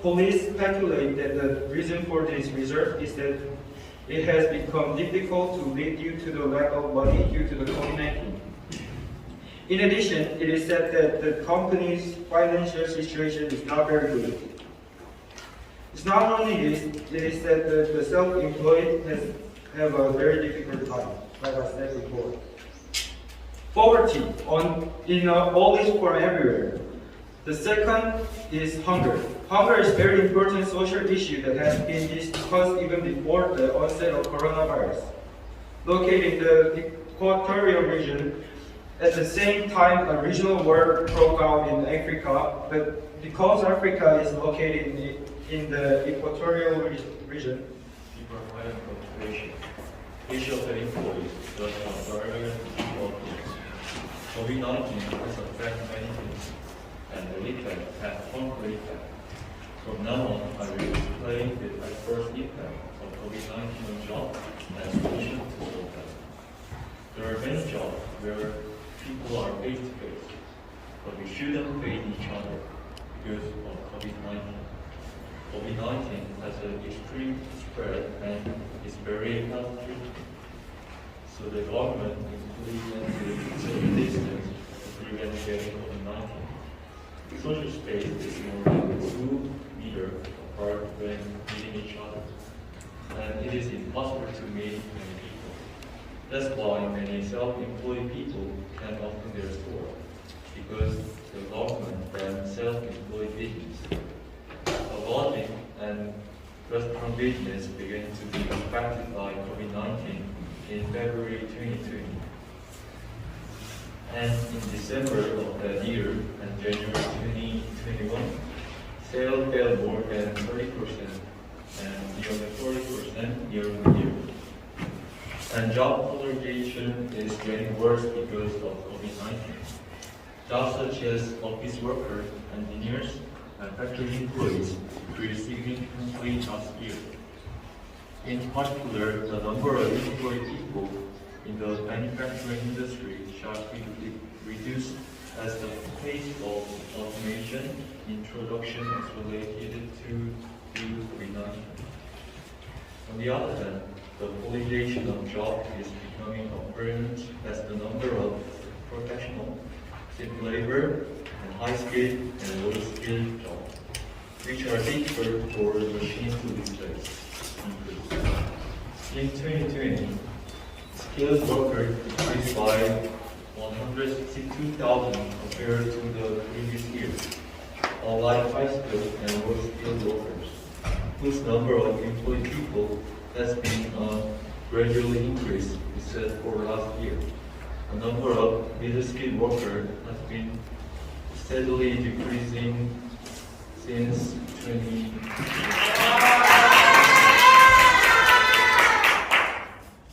police speculate that the reason for this result is that it has become difficult to live due to the lack of money due to the COVID-19. In addition, it is said that the company's financial situation is not very good. It's not only this, it is said that the self-employed have a very difficult time, like I said before. Poverty in all its form everywhere. The second is hunger. Hunger is a very important social issue that has been discussed even before the onset of coronavirus. Located in the equatorial region, at the same time a regional war broke out in Africa, but because Africa is located in the equatorial region, people are higher population. Each of the employees does not barrier to COVID-19 has affected many things, and the effect has harmful effect. From now on, I will explain the adverse impact of COVID-19 on jobs and solutions to solve them. There are many jobs where people are face-to-face, but we shouldn't face each other because of COVID-19. COVID-19 has an extreme spread and is very health critical. So the government implemented social distance to prevent getting COVID-19. Social space is more than 2 meters apart when meeting each other, and it is impossible to meet many people. That's why many self-employed people can't open their store, because the government banned self-employed business. The lodging and restaurant business began to be affected by COVID-19 in February 2020. And in December of that year and January 2021, sales fell more than 30% and nearly 40% year-on-year. And job polarization is getting worse because of COVID-19. Jobs such as office workers, engineers, and factory employees decreased significantly last year. In particular, the number of employed people in the manufacturing industry sharply reduced as the pace of automation in production accelerated to COVID-19. On the other hand, the polarization of jobs is becoming apparent as the number of professional, simple labor, and high-skilled and low-skilled jobs, which are difficult for machines to replace. In 2020, skilled workers decreased by 162,000 compared to the previous year, unlike high-skilled and low-skilled workers, whose number of employed people has been gradually increased except for last year. The number of middle-skilled workers has been steadily decreasing since 2020.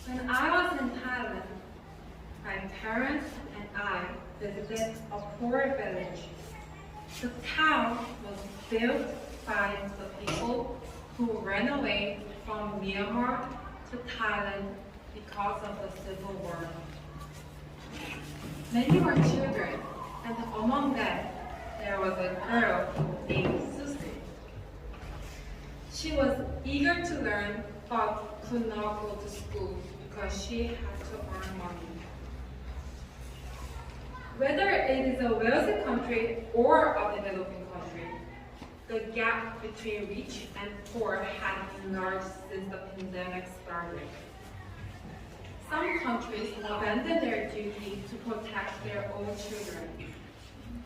When I was in Thailand, my parents and I visited a poor village. The town was built by the people who ran away from Myanmar to Thailand because of the civil war. Many were children, and among them there was a girl named Susie. She was eager to learn but could not go to school because she had to earn money. Whether it is a wealthy country or a developing country, the gap between rich and poor had enlarged since the pandemic started. Some countries abandon their duty to protect their own children,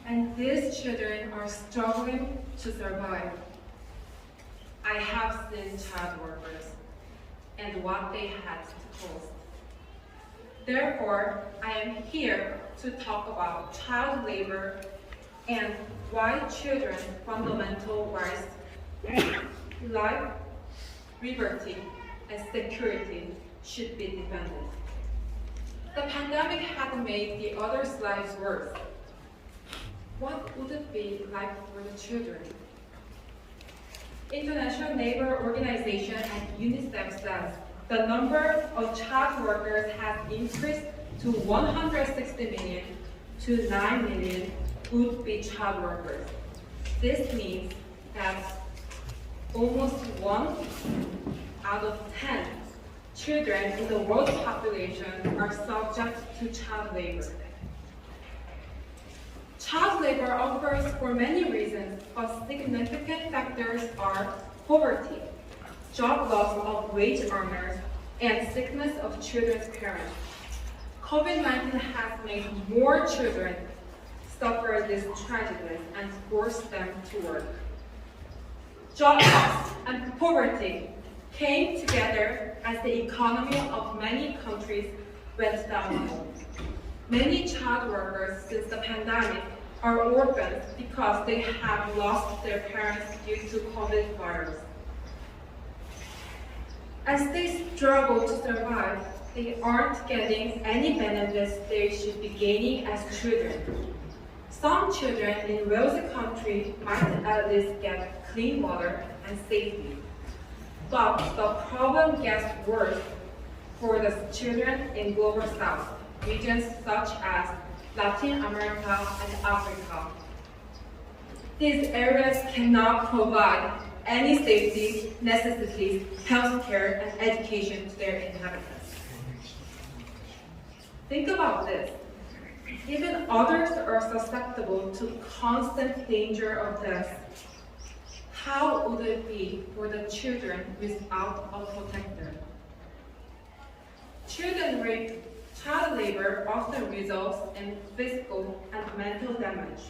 and these children are struggling to survive. I have seen child workers and what they had to cost. Therefore, I am here to talk about child labor and why children's fundamental rights, life, liberty, and security should be defended. The pandemic had made the others' lives worse. What would it be like for the children? International Labour Organization and UNICEF says the number of child workers has increased to 160 million to 9 million would-be child workers. This means that almost 1 out of 10 children in the world population are subject to child labor. Child labor occurs for many reasons, but significant factors are poverty, job loss of wage earners, and sickness of children's parents. COVID-19 has made more children suffer these tragedies and forced them to work. Job loss and poverty came together as the economy of many countries went downhill. Many child workers since the pandemic are orphans because they have lost their parents due to COVID virus. As they struggle to survive, they aren't getting any benefits they should be gaining as children. Some children in wealthy countries might at least get clean water and safety. But the problem gets worse for the children in Global South, regions such as Latin America and Africa. These areas cannot provide any safety, necessities, healthcare, and education to their inhabitants. Think about this. Even others are susceptible to constant danger of death. How would it be for the children without a protector? Child labor often results in physical and mental damage,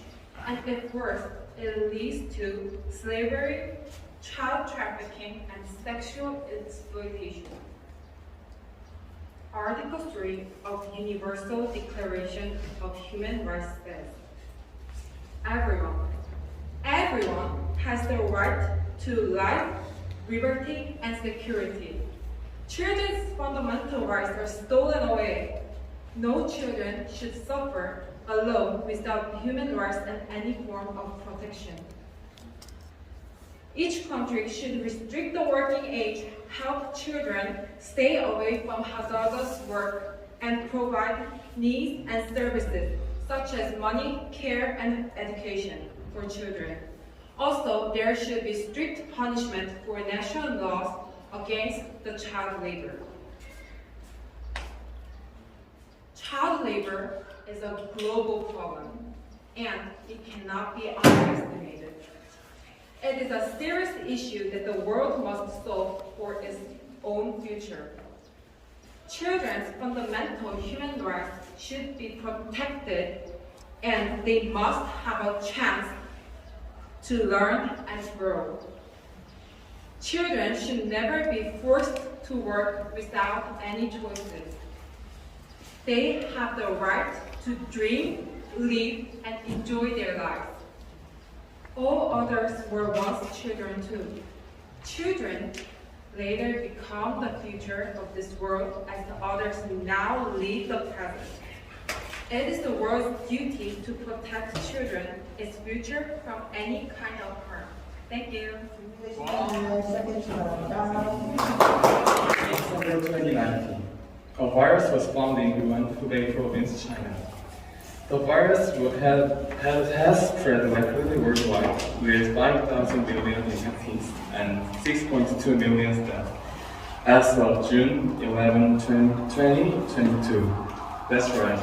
and if worse, it leads to slavery, child trafficking, and sexual exploitation. Article 3 of Universal Declaration of Human Rights says, everyone has the right to life, liberty, and security. Children's fundamental rights are stolen away. No children should suffer alone without human rights and any form of protection. Each country should restrict the working age, help children stay away from hazardous work, and provide needs and services such as money, care, and education for children. Also, there should be strict punishment for national laws against the child labor. Child labor is a global problem, and it cannot be underestimated. It is a serious issue that the world must solve for its own future. Children's fundamental human rights should be protected, and they must have a chance to learn and grow. Children should never be forced to work without any choices. They have the right to dream, live, and enjoy their lives. All others were once children too. Children later become the future of this world as the others now lead the present. It is the world's duty to protect children, its future, from any kind of harm. Thank you. December 2019, a virus was found in Wuhan, Hubei province, China. The virus has spread rapidly worldwide, with 5,000 million infections and 6.2 million deaths as of June 11, 2022. That's right.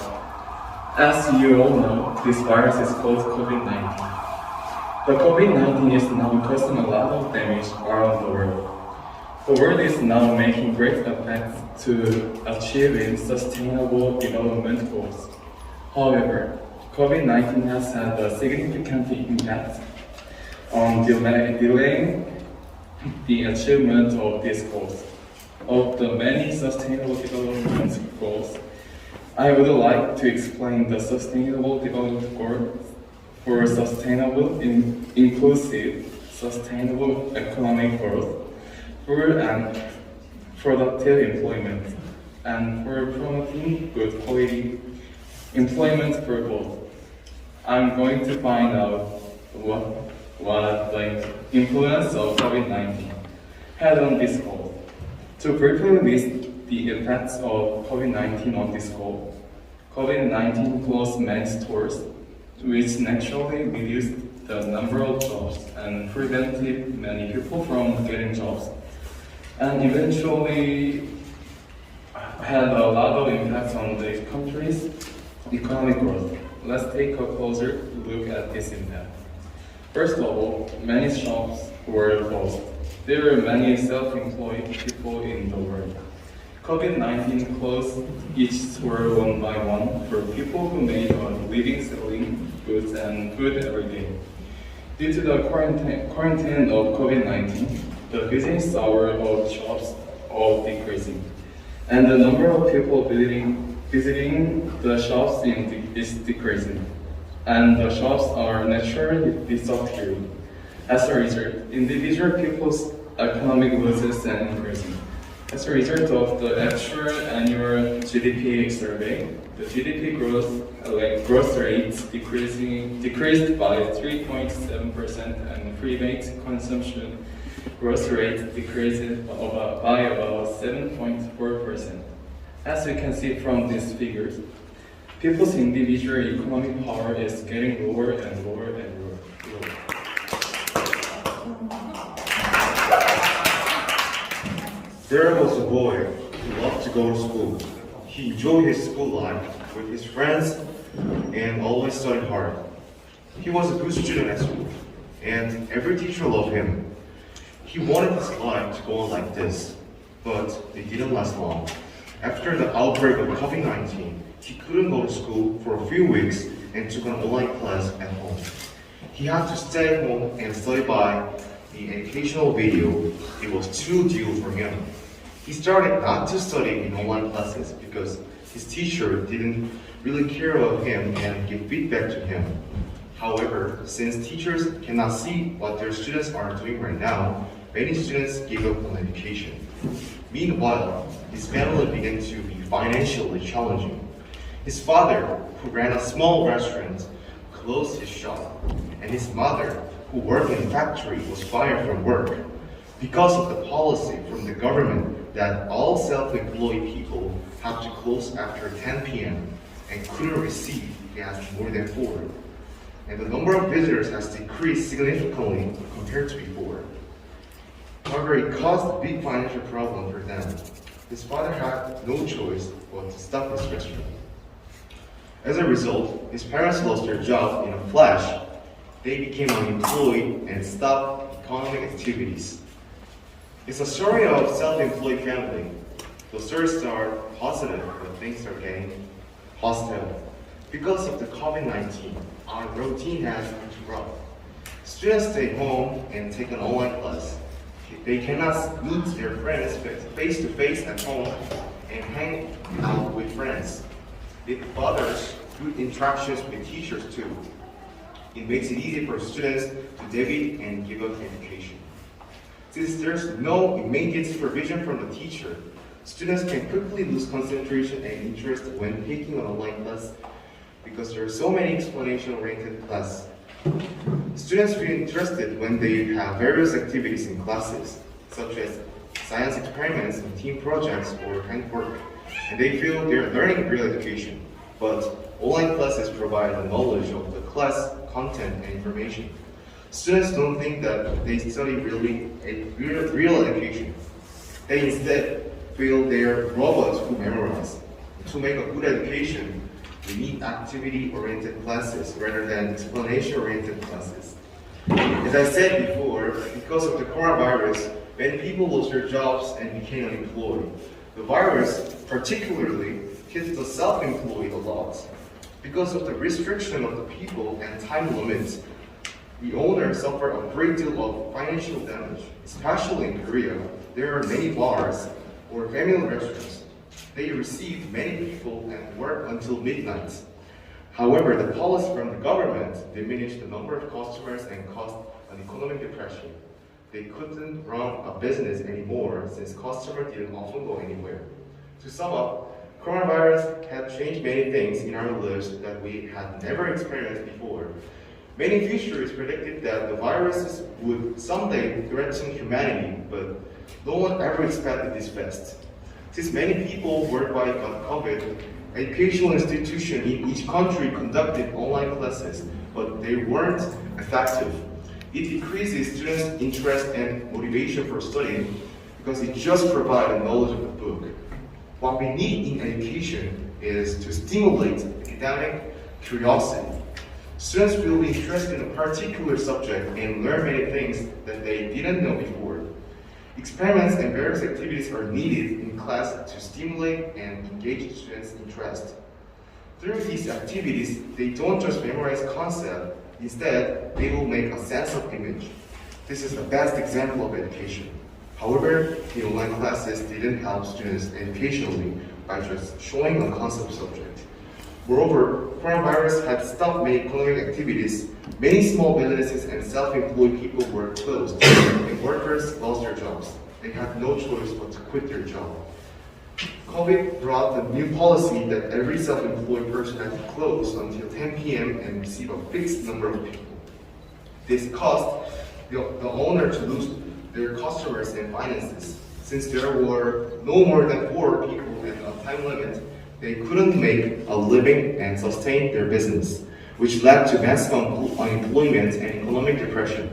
As you all know, this virus is called COVID-19. The COVID-19 is now causing a lot of damage around the world. The world is now making great efforts to achieve sustainable development goals. However, COVID-19 has had a significant impact on delaying the achievement of these goals. Of the many sustainable development goals, I would like to explain the sustainable development goals for sustainable, inclusive, sustainable economic growth, full and productive employment, and for promoting good quality employment for both. I'm going to find out what the influence of COVID-19 had on this goal. To briefly list the effects of COVID-19 on this goal, COVID-19 closed many stores, which naturally reduced the number of jobs and prevented many people from getting jobs, and eventually had a lot of impacts on the country's economic growth. Let's take a closer look at this impact. First of all, many shops were closed. There are many self-employed people in the world. COVID-19 closed each store one by one for people who made a living selling goods and food every day. Due to the quarantine of COVID-19, the business hours of shops are decreasing, and the number of people visiting the shops is decreasing, and the shops are naturally disappearing. As a result, individual people's economic losses and increasing. As a result of the actual annual GDP survey, the GDP growth rate decreased by 3.7%, and private consumption growth rate decreased by about 7.4%. As you can see from these figures, people's individual economic power is getting lower and lower and lower. There was a boy who loved to go to school. He enjoyed his school life with his friends and always studied hard. He was a good student at school, and every teacher loved him. He wanted his life to go on like this, but it didn't last long. After the outbreak of COVID-19, he couldn't go to school for a few weeks and took an online class at home. He had to stay at home and study by the educational video. It was too difficult for him. He started not to study in online classes because his teacher didn't really care about him and give feedback to him. However, since teachers cannot see what their students are doing right now, many students gave up on education. Meanwhile, his family began to be financially challenging. His father, who ran a small restaurant, closed his shop, and his mother, who worked in a factory, was fired from work because of the policy from the government that all self-employed people have to close after 10 p.m. and couldn't receive guests more than 4. And the number of visitors has decreased significantly compared to before. However, it caused a big financial problem for them. His father had no choice but to stop his restaurant. As a result, his parents lost their job in a flash. They became unemployed and stopped economic activities. It's a story of self-employed family. The story starts positive, but things are getting hostile. Because of the COVID-19, our routine has interrupted. Students stay home and take an online class. They cannot meet their friends face-to-face at home and hang out with friends. It bothers good interactions with teachers too. It makes it easy for students to deviate and give up education. Since there's no immediate supervision from the teacher, students can quickly lose concentration and interest when taking an online class because there are so many explanation-oriented classes. Students feel interested when they have various activities in classes, such as science experiments and team projects or handwork, and they feel they're learning real education. But online classes provide the knowledge of the class content and information. Students don't think that they study real education. They instead feel they're robots who memorize. To make a good education, we need activity-oriented classes rather than explanation-oriented classes. As I said before, because of the coronavirus, many people lost their jobs and became unemployed. The virus particularly hit the self-employed a lot. Because of the restriction of the people and time limits, the owners suffer a great deal of financial damage. Especially in Korea, there are many bars or family restaurants. They receive many people and work until midnight. However, the policy from the government diminished the number of customers and caused an economic depression. They couldn't run a business anymore since customers didn't often go anywhere. To sum up, coronavirus had changed many things in our lives that we had never experienced before. Many futurists predicted that the viruses would someday threaten humanity, but no one ever expected this fast. Since many people worldwide got COVID, educational institutions in each country conducted online classes, but they weren't effective. It decreases students' interest and motivation for studying because it just provides knowledge of the book. What we need in education is to stimulate academic curiosity. Students will be interested in a particular subject and learn many things that they didn't know before. Experiments and various activities are needed in class to stimulate and engage students' interest. Through these activities, they don't just memorize concepts, instead, they will make a sense of image. This is the best example of education. However, the online classes didn't help students educationally by just showing a concept subject. Moreover, coronavirus had stopped many economic activities. Many small businesses and self-employed people were closed, and workers lost their jobs. They had no choice but to quit their job. COVID brought the new policy that every self-employed person had to close until 10 p.m. and receive a fixed number of people. This caused the owner to lose their customers and finances. Since there were no more than 4 people and a time limit, they couldn't make a living and sustain their business, which led to mass unemployment and economic depression.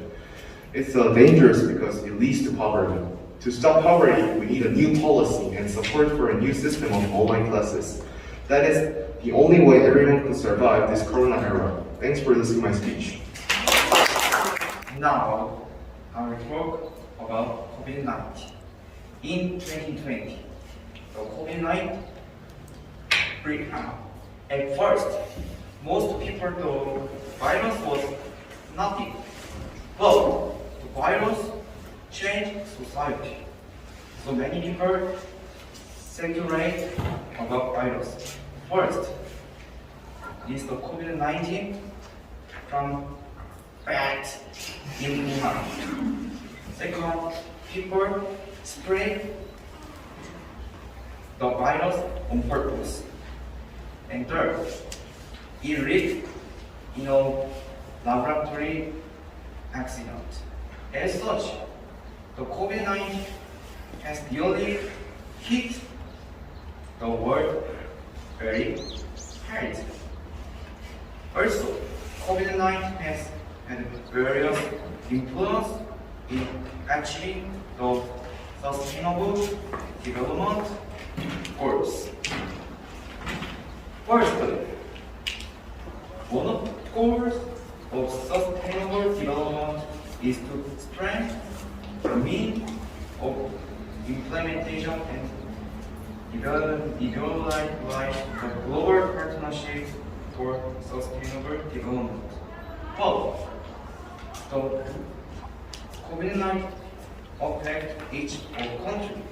It's dangerous because it leads to poverty. To stop poverty, we need a new policy and support for a new system of online classes. That is the only way everyone can survive this corona era. Thanks for listening to my speech. Now, I will talk about COVID-19. In 2020, the COVID-19 break out. At first, most people thought the virus was nothing. But the virus changed society. So many people speculate about virus. First is the COVID-19 from bats in Wuhan. Second, people spread the virus on purpose. And third, it lived in a laboratory accident. As such, the COVID-19 has nearly hit the world very hard. Also, COVID-19 has had various influence in achieving the sustainable development goals. Firstly, one of the goals of sustainable development is to strengthen the means of implementation and develop the global partnership for sustainable development. But the COVID-19 affect each country.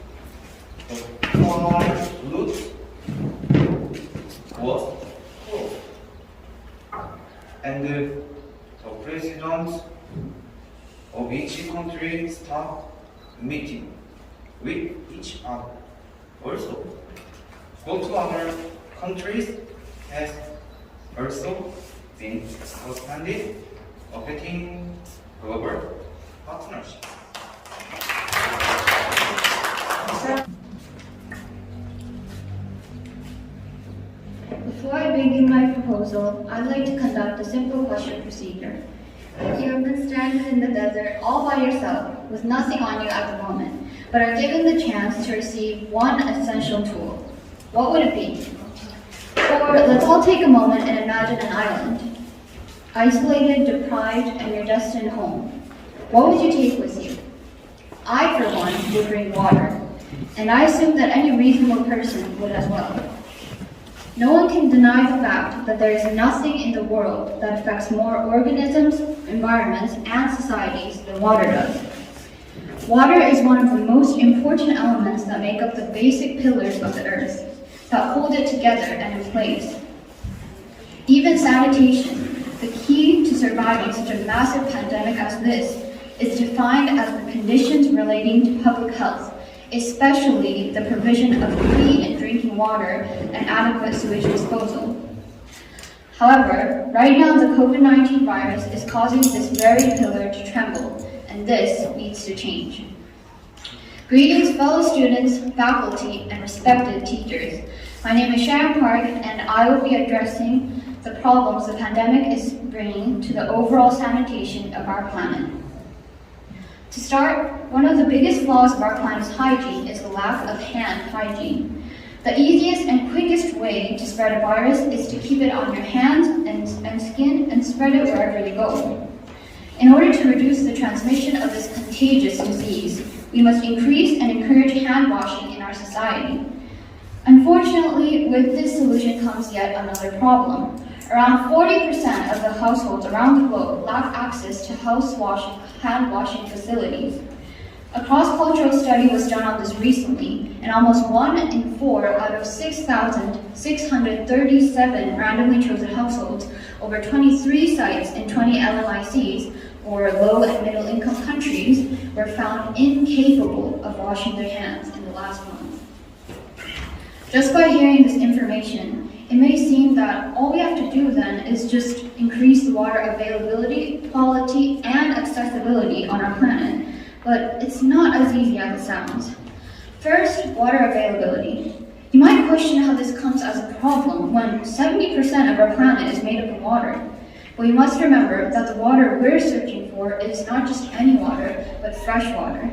The primary route was closed, and the presidents of each country stopped meeting with each other. Also, go to other countries has also been suspended, affecting global partnership. Before I begin my proposal, I'd like to conduct a simple question procedure. If you have been stranded in the desert all by yourself, with nothing on you at the moment, but are given the chance to receive one essential tool, what would it be? Or let's all take a moment and imagine an island. Isolated, deprived, and your destined home. What would you take with you? I, for one, would bring water, and I assume that any reasonable person would as well. No one can deny the fact that there is nothing in the world that affects more organisms, environments, and societies than water does. Water is one of the most important elements that make up the basic pillars of the earth, that hold it together and in place. Even sanitation, the key to surviving such a massive pandemic as this, is defined as the conditions relating to public health, especially the provision of clean and drinking water and adequate sewage disposal. However, right now the COVID-19 virus is causing this very pillar to tremble, and this needs to change. Greetings, fellow students, faculty, and respected teachers. My name is Sharon Park, and I will be addressing the problems the pandemic is bringing to the overall sanitation of our planet. To start, one of the biggest flaws of our planet's hygiene is the lack of hand hygiene. The easiest and quickest way to spread a virus is to keep it on your hands and skin and spread it wherever you go. In order to reduce the transmission of this contagious disease, we must increase and encourage hand washing in our society. Unfortunately, with this solution comes yet another problem. Around 40% of the households around the globe lack access to hand washing facilities. A cross-cultural study was done on this recently, and almost 1 in 4 out of 6,637 randomly chosen households over 23 sites in 20 LMICs, or low and middle income countries, were found incapable of washing their hands in the last month. Just by hearing this information, it may seem that all we have to do then is just increase the water availability, quality, and accessibility on our planet, but it's not as easy as it sounds. First, water availability. You might question how this comes as a problem when 70% of our planet is made up of water. But we must remember that the water we're searching for is not just any water, but fresh water.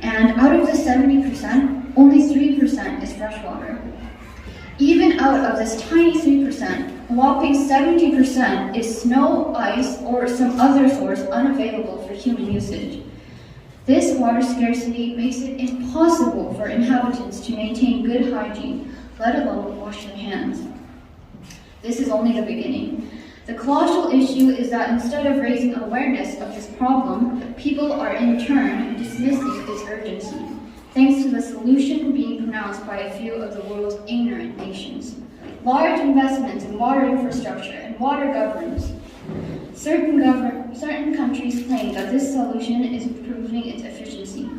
And out of the 70%, only 3% is fresh water. Even out of this tiny 3%, a whopping 70% is snow, ice, or some other source unavailable for human usage. This water scarcity makes it impossible for inhabitants to maintain good hygiene, let alone wash their hands. This is only the beginning. The colossal issue is that instead of raising awareness of this problem, people are in turn dismissing its urgency, thanks to the solution being pronounced by a few of the world's ignorant nations. Large investments in water infrastructure and water governance. Certain countries claim that this solution is improving its efficiency,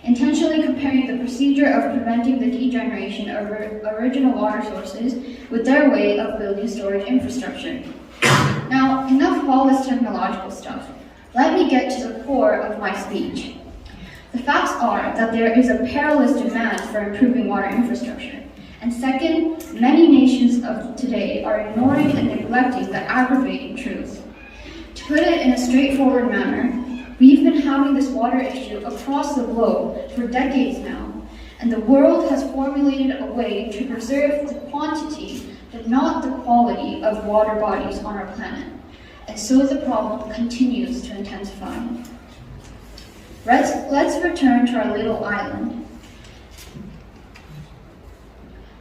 intentionally comparing the procedure of preventing the degeneration of original water sources with their way of building storage infrastructure. Now, enough of all this technological stuff. Let me get to the core of my speech. The facts are that there is a perilous demand for improving water infrastructure. And second, many nations of today are ignoring and neglecting the aggravating truth. To put it in a straightforward manner, we've been having this water issue across the globe for decades now, and the world has formulated a way to preserve the quantity but not the quality of water bodies on our planet. And so the problem continues to intensify. Let's return to our little island.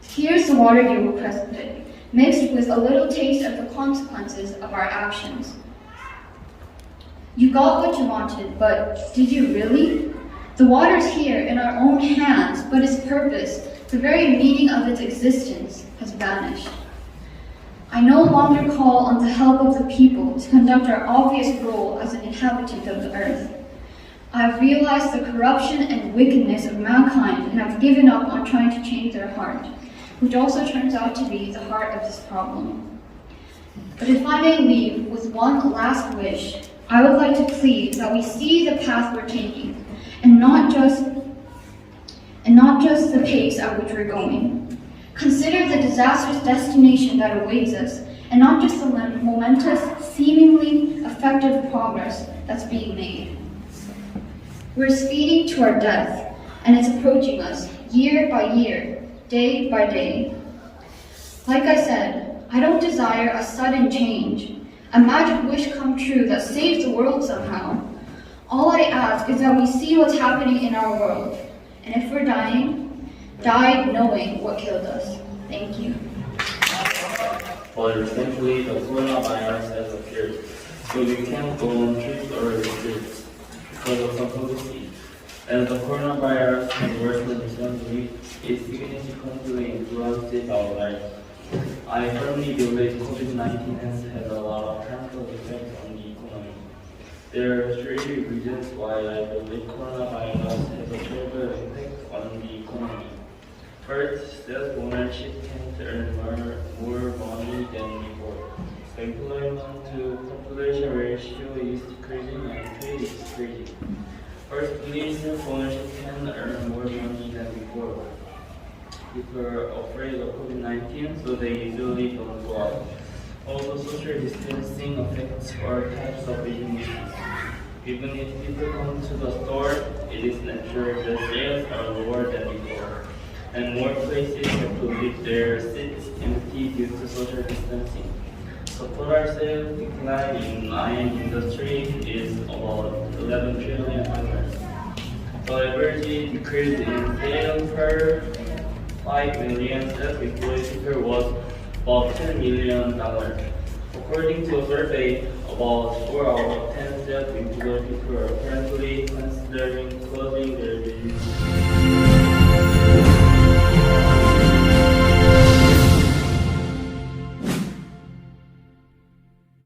Here's the water you requested, mixed with a little taste of the consequences of our actions. You got what you wanted, but did you really? The water's here in our own hands, but its purpose, the very meaning of its existence, has vanished. I no longer call on the help of the people to conduct our obvious role as an inhabitant of the earth. I have realized the corruption and wickedness of mankind and have given up on trying to change their heart, which also turns out to be the heart of this problem. But if I may leave with one last wish, I would like to plead that we see the path we're taking, and not just the pace at which we're going. Consider the disastrous destination that awaits us, and not just the momentous, seemingly effective progress that's being made. We're speeding to our death, and it's approaching us year by year, day by day. Like I said, I don't desire a sudden change, a magic wish come true that saves the world somehow. All I ask is that we see what's happening in our world, and if we're dying, die knowing what killed us. Thank you. But recently, the coronavirus has appeared, so we can't go on trips or retreats because of some policy. And the coronavirus has worsened recently, it significantly influences our lives. I firmly believe COVID-19 has had a lot of harmful effects on the economy. There are three reasons why I believe coronavirus has a terrible impact on the economy. First, self-ownership tends to earn more money than before. The employment to population ratio is decreasing and trade is decreasing. Firstly, self-ownership can earn more money than before. People are afraid of COVID-19, so they usually don't go out. Also, social distancing affects all types of businesses. Even if people come to the store, it is natural that sales are lower than before, and more places have to leave their seats empty due to social distancing. The total sales decline in iron industry is about $11 trillion. The average decrease in sales per 5 million self-employed people was about $10 million. According to a survey, about 4 out of 10 self-employed people are currently considering closing their business.